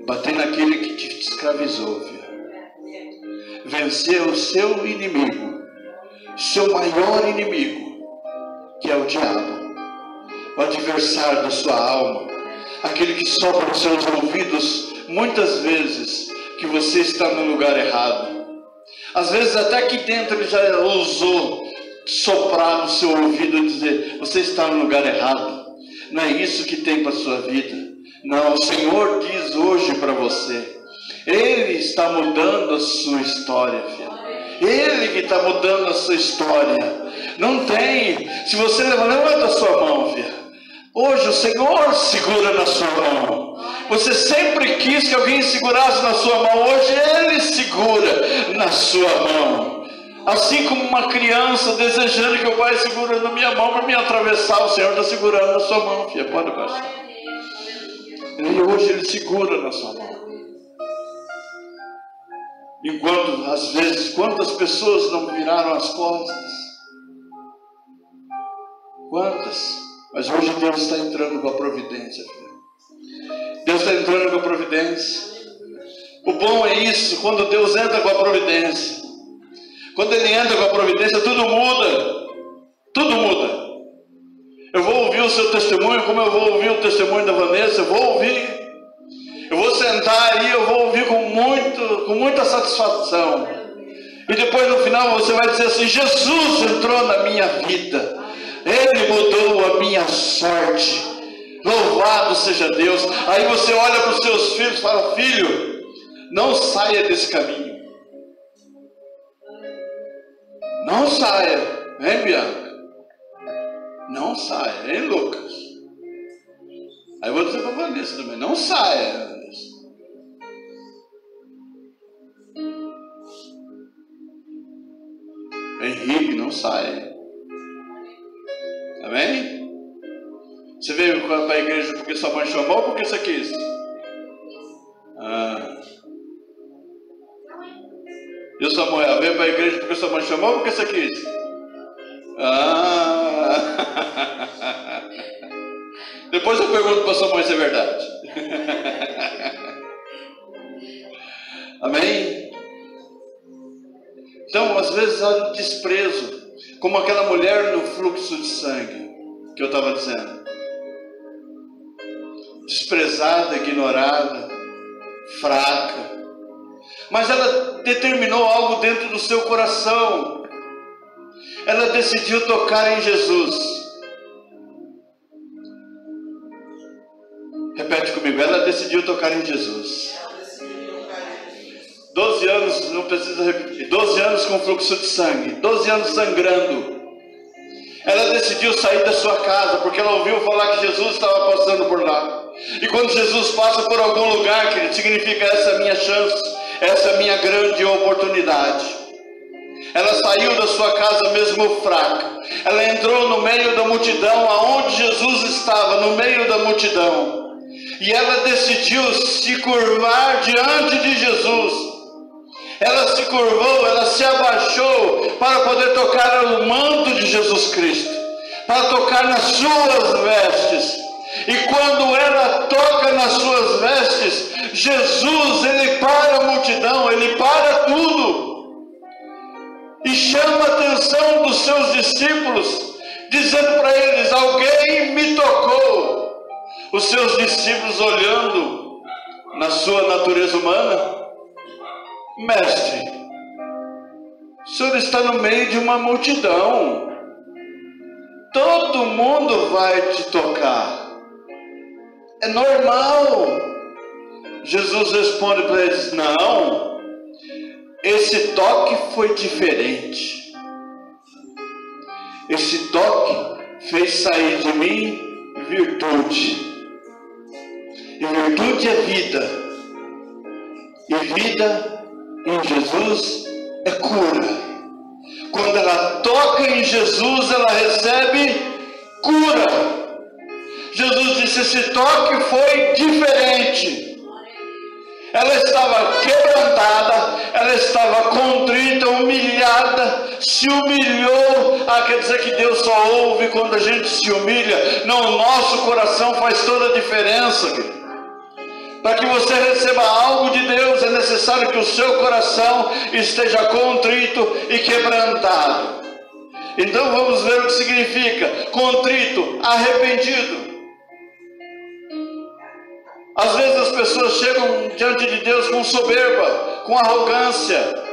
Bater naquele que te escravizou, filho. Vencer o seu inimigo, seu maior inimigo, que é o diabo, o adversário da sua alma, aquele que sopra os seus ouvidos muitas vezes que você está no lugar errado. Às vezes até aqui dentro ele já ousou soprar no seu ouvido e dizer: você está no lugar errado, não é isso que tem para a sua vida. Não, o Senhor diz hoje para você, Ele está mudando a sua história, filho. Ele que está mudando a sua história. Não tem, se você levanta a sua mão, filho, hoje o Senhor segura na sua mão. Você sempre quis que alguém segurasse na sua mão, hoje Ele segura na sua mão. Assim como uma criança desejando que o pai segure na minha mão para me atravessar, o Senhor está segurando na sua mão, filha, pode baixar. E hoje Ele segura na sua mão. Enquanto, às vezes, quantas pessoas não viraram as costas? Quantas? Mas hoje Deus está entrando com a providência, filho. Deus está entrando com a providência. O bom é isso, quando Deus entra com a providência. Quando Ele entra com a providência, tudo muda. Tudo muda. Eu vou ouvir o seu testemunho, como eu vou ouvir o testemunho da Vanessa, eu vou ouvir. Eu vou sentar aí, eu vou ouvir com muita satisfação. E depois no final você vai dizer assim: Jesus entrou na minha vida. Ele mudou a minha sorte. Louvado seja Deus. Aí você olha para os seus filhos e fala: filho, não saia desse caminho. Não saia. Hein, Bianca? Não saia. Hein, Lucas? Aí eu vou dizer para a Vanessa também: não saia, Vanessa. Henrique, não saia. Amém? Você veio para a igreja porque sua mãe chamou ou porque você quis? E o Samuel, veio para a igreja porque sua mãe chamou ou porque você quis? Depois eu pergunto para sua mãe se é verdade. Amém? Então, às vezes há desprezo, como aquela mulher no fluxo de sangue que eu estava dizendo. Desprezada, ignorada, fraca. Mas ela determinou algo dentro do seu coração. Ela decidiu tocar em Jesus. Repete comigo: ela decidiu tocar em Jesus. 12 anos, não precisa repetir, 12 anos com fluxo de sangue, 12 anos sangrando. Ela decidiu sair da sua casa, porque ela ouviu falar que Jesus estava passando por lá. E quando Jesus passa por algum lugar, querido, significa: essa é a minha chance, essa é a minha grande oportunidade. Ela saiu da sua casa mesmo fraca. Ela entrou no meio da multidão, aonde Jesus estava, no meio da multidão. E ela decidiu se curvar diante de Jesus. Ela se curvou, ela se abaixou para poder tocar o manto de Jesus Cristo, para tocar nas suas vestes. E quando ela toca nas suas vestes, Jesus, ele para a multidão, ele para tudo e chama a atenção dos seus discípulos, dizendo para eles: alguém me tocou. Os seus discípulos, olhando na sua natureza humana: mestre, o senhor está no meio de uma multidão, todo mundo vai te tocar, é normal. Jesus responde para eles: não, esse toque foi diferente. Esse toque fez sair de mim virtude, e virtude é vida, e vida em Jesus é cura. Quando ela toca em Jesus, ela recebe cura. Jesus disse: esse toque foi diferente. Ela estava quebrantada, ela estava contrita, humilhada, se humilhou. Quer dizer que Deus só ouve quando a gente se humilha? Não, o nosso coração faz toda a diferença. Para que você receba algo de Deus, é necessário que o seu coração esteja contrito e quebrantado. Então vamos ver o que significa contrito, arrependido. Às vezes as pessoas chegam diante de Deus com soberba, com arrogância.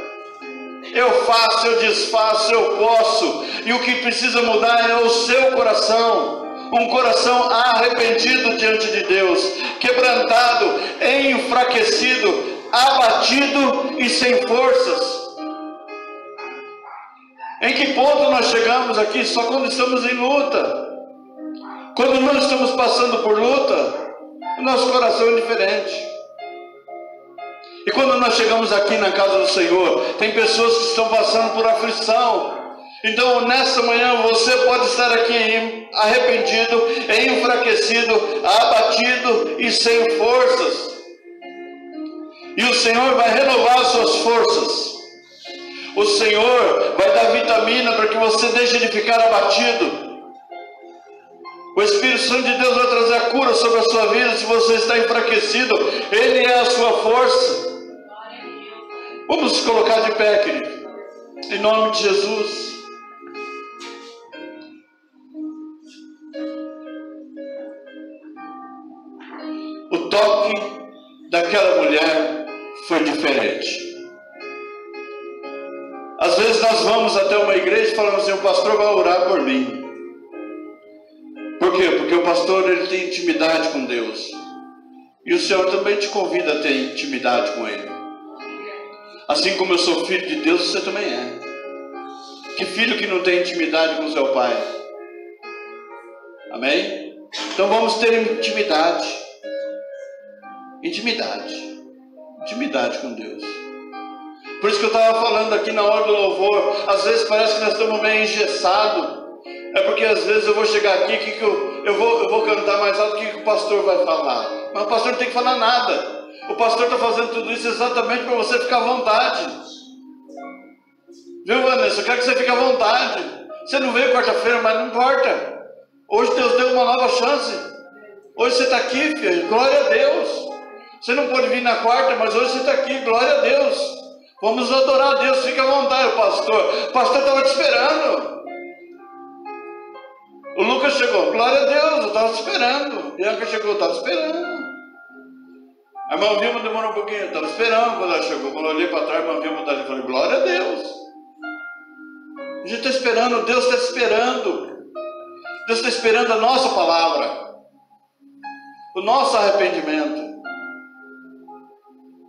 Eu faço, eu desfaço, eu posso. E o que precisa mudar é o seu coração. Um coração arrependido diante de Deus, quebrantado, enfraquecido, abatido e sem forças. Em que ponto nós chegamos aqui? Só quando estamos em luta. Quando não estamos passando por luta, o nosso coração é diferente. E quando nós chegamos aqui na casa do Senhor, tem pessoas que estão passando por aflição. Então nessa manhã você pode estar aqui arrependido, enfraquecido, abatido e sem forças. E o Senhor vai renovar as suas forças. O Senhor vai dar vitamina para que você deixe de ficar abatido. O Espírito Santo de Deus vai trazer a cura sobre a sua vida. Se você está enfraquecido, Ele é a sua força. Vamos nos colocar de pé, querido, em nome de Jesus. O toque daquela mulher foi diferente. Às vezes nós vamos até uma igreja e falamos assim: o pastor vai orar por mim. Por quê? Porque o pastor, ele tem intimidade com Deus. E o Senhor também te convida a ter intimidade com Ele. Assim como eu sou filho de Deus, você também é. Que filho que não tem intimidade com seu pai? Amém? Então vamos ter intimidade. Intimidade com Deus. Por isso que eu estava falando aqui na hora do louvor, às vezes parece que nós estamos meio engessados. É porque às vezes eu vou chegar aqui, eu vou cantar mais alto, o que o pastor vai falar? Mas o pastor não tem que falar nada. O pastor está fazendo tudo isso exatamente para você ficar à vontade. Viu, Vanessa? Eu quero que você fique à vontade. Você não veio quarta-feira, mas não importa. Hoje Deus deu uma nova chance. Hoje você está aqui, filho, glória a Deus. Você não pode vir na quarta, mas hoje você está aqui, glória a Deus. Vamos adorar a Deus, fique à vontade, o pastor estava te esperando. O Lucas chegou, glória a Deus, eu estava esperando. Bianca chegou, eu estava esperando. A irmã Vilma demorou um pouquinho, eu estava esperando quando ela chegou. Quando eu olhei para trás, a irmã Vilma estava ali, falei: glória a Deus. A gente está esperando, Deus está esperando. Deus está esperando a nossa palavra, o nosso arrependimento.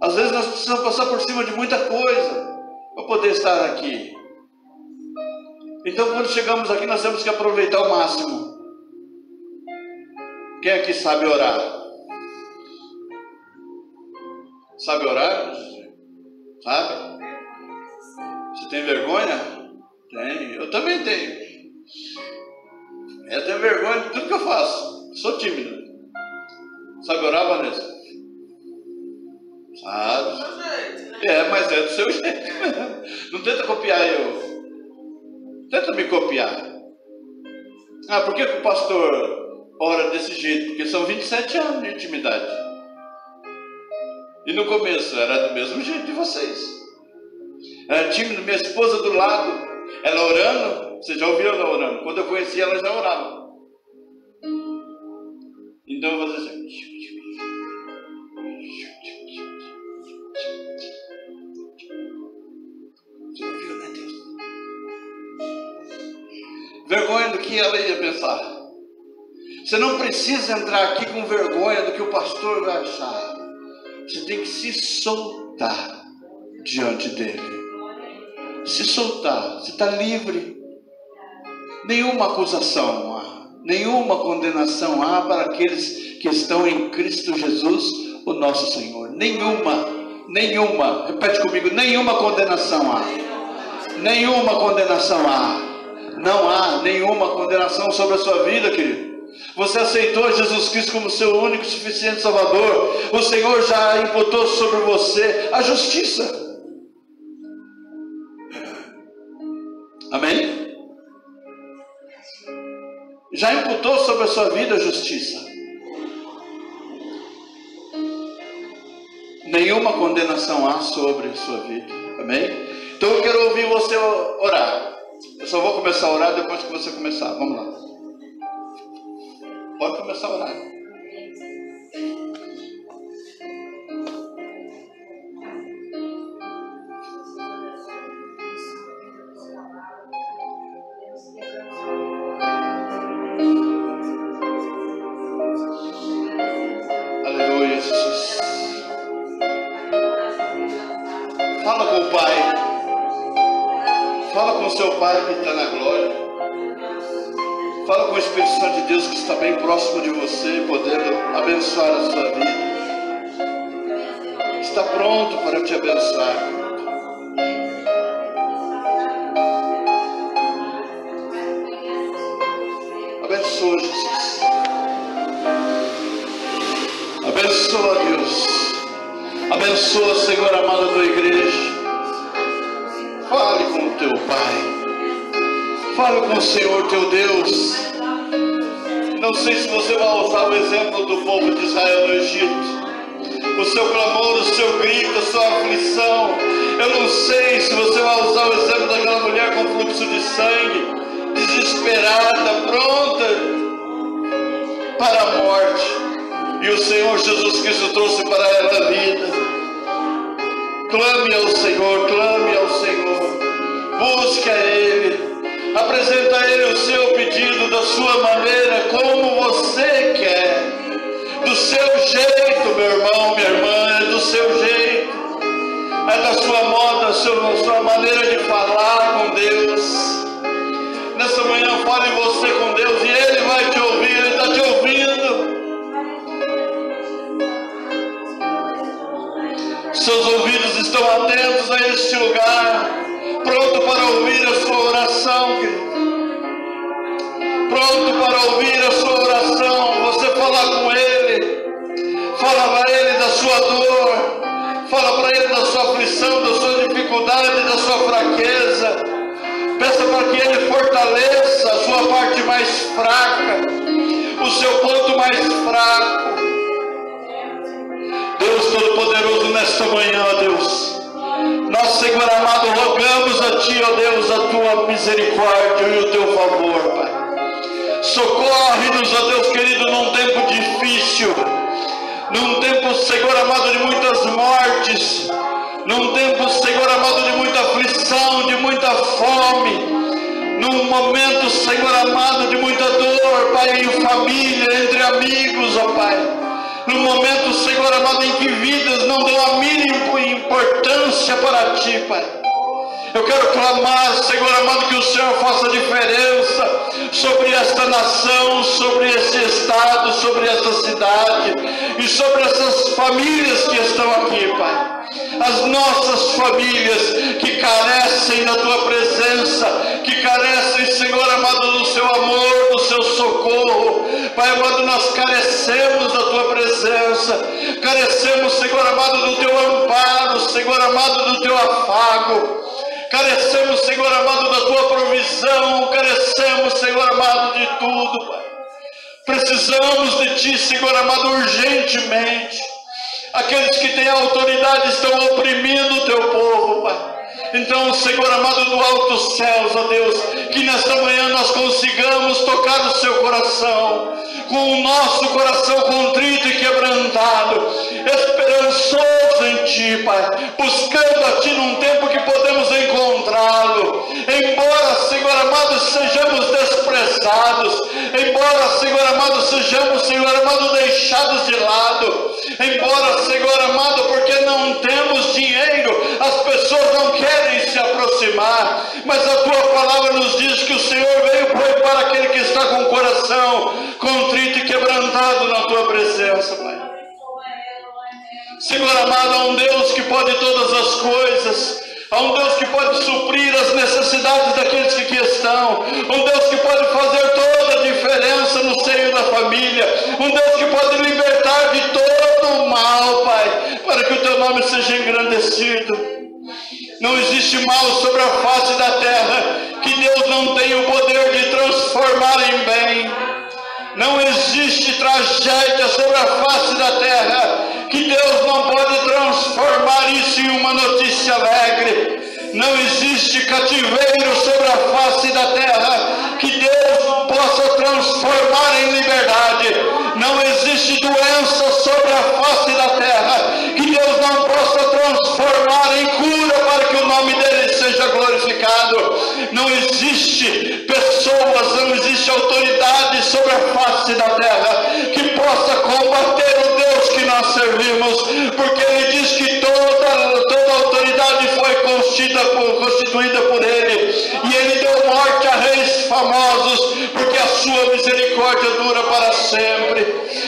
Às vezes nós precisamos passar por cima de muita coisa para poder estar aqui. Então quando chegamos aqui, nós temos que aproveitar o máximo. Quem aqui sabe orar? Sabe orar? Sabe? Você Você tem vergonha? Tem. Eu também tenho. Eu tenho vergonha de tudo que eu faço. Sou tímido. Sabe orar, Vanessa? Sabe? Mas é do seu jeito. Não tenta copiar eu. Tenta me copiar. Por que o pastor ora desse jeito? Porque são 27 anos de intimidade. E no começo era do mesmo jeito de vocês. Era tímido, minha esposa do lado, ela orando. Você já ouviu ela orando? Quando eu conheci ela, já orava. Então eu vou dizer assim. Você ouviu, né, Deus? Vergonha do que ela ia pensar. Você não precisa entrar aqui com vergonha do que o pastor vai achar. Você tem que se soltar diante dele. Se soltar. Você está livre. Nenhuma acusação há. Nenhuma condenação há para aqueles que estão em Cristo Jesus, o nosso Senhor. Nenhuma. Repete comigo. Nenhuma condenação há. Nenhuma condenação há. Não há nenhuma condenação sobre a sua vida, querido. Você aceitou Jesus Cristo como seu único e suficiente Salvador. O Senhor já imputou sobre você a justiça. Amém? Já imputou sobre a sua vida a justiça. Nenhuma condenação há sobre a sua vida. Amém? Então eu quero ouvir você orar. Eu só vou começar a orar depois que você começar. Vamos lá. Pode começar a orar. Aleluia, Jesus. Fala com o Pai. Fala com o seu Pai que está na glória. Fala com o Espírito Santo de Deus que está bem próximo de você, podendo abençoar a sua vida. Está pronto para te abençoar. Abençoa, Jesus. Abençoa, Deus. Abençoa, Senhor amado, a tua igreja. Fale com o teu Pai. Fale com o Senhor teu Deus. Não sei se você vai usar o exemplo do povo de Israel no Egito. O seu clamor, o seu grito, a sua aflição. Eu não sei se você vai usar o exemplo daquela mulher com fluxo de sangue, desesperada, pronta para a morte. E o Senhor Jesus Cristo trouxe para ela a vida. Clame ao Senhor, clame ao Senhor. Busque a Ele. Apresenta a Ele o seu pedido da sua maneira, como você quer. Do seu jeito, meu irmão, minha irmã, é do seu jeito. É da sua moda, da sua maneira de falar com Deus. Nessa manhã, fale você com Deus e Ele vai te ouvir, Ele está te ouvindo. Seus ouvidos estão atentos a este lugar, pronto para ouvir a sua oração, querido. Pronto para ouvir a sua oração. Você falar com Ele, fala para Ele da sua dor, fala para Ele da sua aflição, da sua dificuldade, da sua fraqueza. Peça para que Ele fortaleça a sua parte mais fraca, o seu ponto mais fraco. Deus Todo-Poderoso, nesta manhã, ó Deus, nós, Senhor amado, rogamos a Ti, ó Deus, a Tua misericórdia e o Teu favor, Pai. Socorre-nos, ó Deus querido, num tempo difícil, num tempo, Senhor amado, de muitas mortes, num tempo, Senhor amado, de muita aflição, de muita fome, num momento, Senhor amado, de muita dor, Pai, em família, entre amigos, ó Pai. No momento, Senhor amado, em que vidas não dão a mínima importância para Ti, Pai. Eu quero clamar, Senhor amado, que o Senhor faça diferença sobre esta nação, sobre este estado, sobre esta cidade e sobre essas famílias que estão aqui, Pai. as nossas famílias que carecem da tua presença, que carecem, Senhor amado, do seu amor, do seu socorro. Pai amado, nós carecemos da tua presença, carecemos, Senhor amado, do teu amparo, Senhor amado, do teu afago. Carecemos, Senhor amado, da tua provisão, carecemos, Senhor amado, de tudo, Pai. Precisamos de ti, Senhor amado, urgentemente. Aqueles que têm autoridade estão oprimindo o teu povo, Pai. Então, Senhor amado, do alto céus, ó Deus, que nesta manhã nós consigamos tocar o seu coração, com o nosso coração contrito e quebrantado, esperançoso em ti, Pai, buscando a ti num tempo que podemos encontrá-lo. Embora, Senhor amado, sejamos desprezados, embora, Senhor amado, sejamos, Senhor amado, deixados de lado, embora, Senhor amado, porque não temos dinheiro, as pessoas não querem se aproximar, mas a tua palavra nos diz que o Senhor veio para aquele que está com o coração contrito e quebrantado na tua presença, Pai. Senhor amado, há um Deus que pode todas as coisas, há um Deus que pode suprir as necessidades daqueles que aqui estão, um Deus que pode fazer toda a diferença no seio da família, um Deus que pode libertar de todo o mal, Pai, para que o teu nome seja engrandecido. Não existe mal sobre a face da terra que Deus não tenha o poder de transformar em bem. Não existe tragédia sobre a face da terra que Deus não pode transformar isso em uma notícia alegre. Não existe cativeiro sobre a face da terra que Deus não possa transformar em liberdade. Não existe doença sobre a face da terra que Deus não possa transformar em cura para que o nome dele seja glorificado. Não existe pessoas, não existe autoridade sobre a face da terra que possa combater o Deus que nós servimos, porque ele diz que toda autoridade foi constituída por ele, e ele deu morte a reis famosos, porque a sua misericórdia dura para sempre.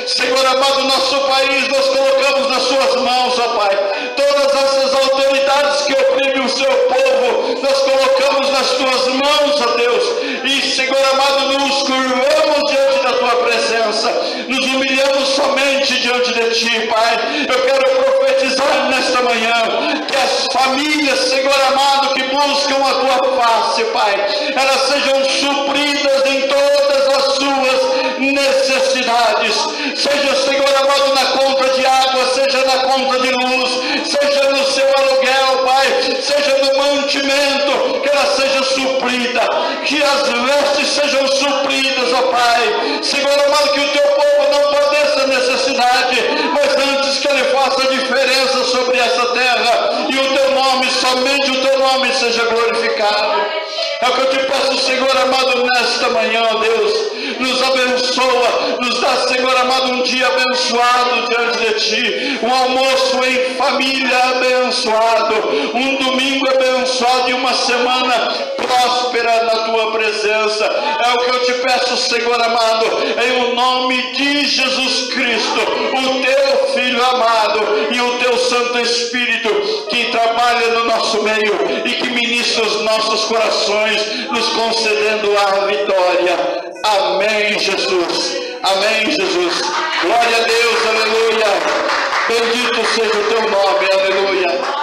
Senhor amado, nosso país nós colocamos nas suas mãos, ó Pai. Todas essas autoridades que oprimem o seu povo, nós colocamos nas tuas mãos, ó Deus. E, Senhor amado, nos curvamos diante da tua presença, nos humilhamos somente diante de ti, Pai. Eu quero profetizar nesta manhã que as famílias, Senhor amado, que buscam a tua face, Pai, elas sejam supridas em todas as suas necessidades, seja, Senhor amado, na conta de água, seja na conta de luz, seja no seu aluguel, Pai, seja no mantimento, que ela seja suprida, que as vestes sejam supridas, ó Pai. Senhor amado, que o teu povo não padeça necessidade, mas antes que ele faça diferença sobre essa terra, e o teu nome, somente o teu nome seja glorificado. É o que eu te peço, Senhor amado, nesta manhã, ó Deus. Nos abençoa, nos dá, Senhor amado, um dia abençoado diante de ti, um almoço em família abençoado, um domingo abençoado e uma semana próspera na tua presença. É o que eu te peço, Senhor amado, em o nome de Jesus Cristo, o teu Filho amado e o teu Santo Espírito que trabalha no nosso meio e que ministra os nossos corações, nos concedendo a vitória. Amém, Jesus. Amém, Jesus. Glória a Deus, aleluia. Bendito seja o teu nome, aleluia.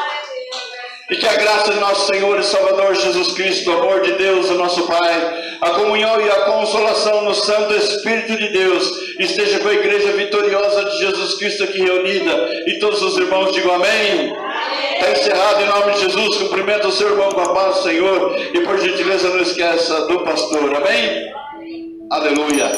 E que a graça de nosso Senhor e Salvador Jesus Cristo, o amor de Deus, o nosso Pai, a comunhão e a consolação no Santo Espírito de Deus esteja com a igreja vitoriosa de Jesus Cristo aqui reunida. E todos os irmãos digam amém. Está encerrado em nome de Jesus. Cumprimenta o seu irmão com a paz do Senhor. E por gentileza não esqueça do pastor. Amém? Aleluia.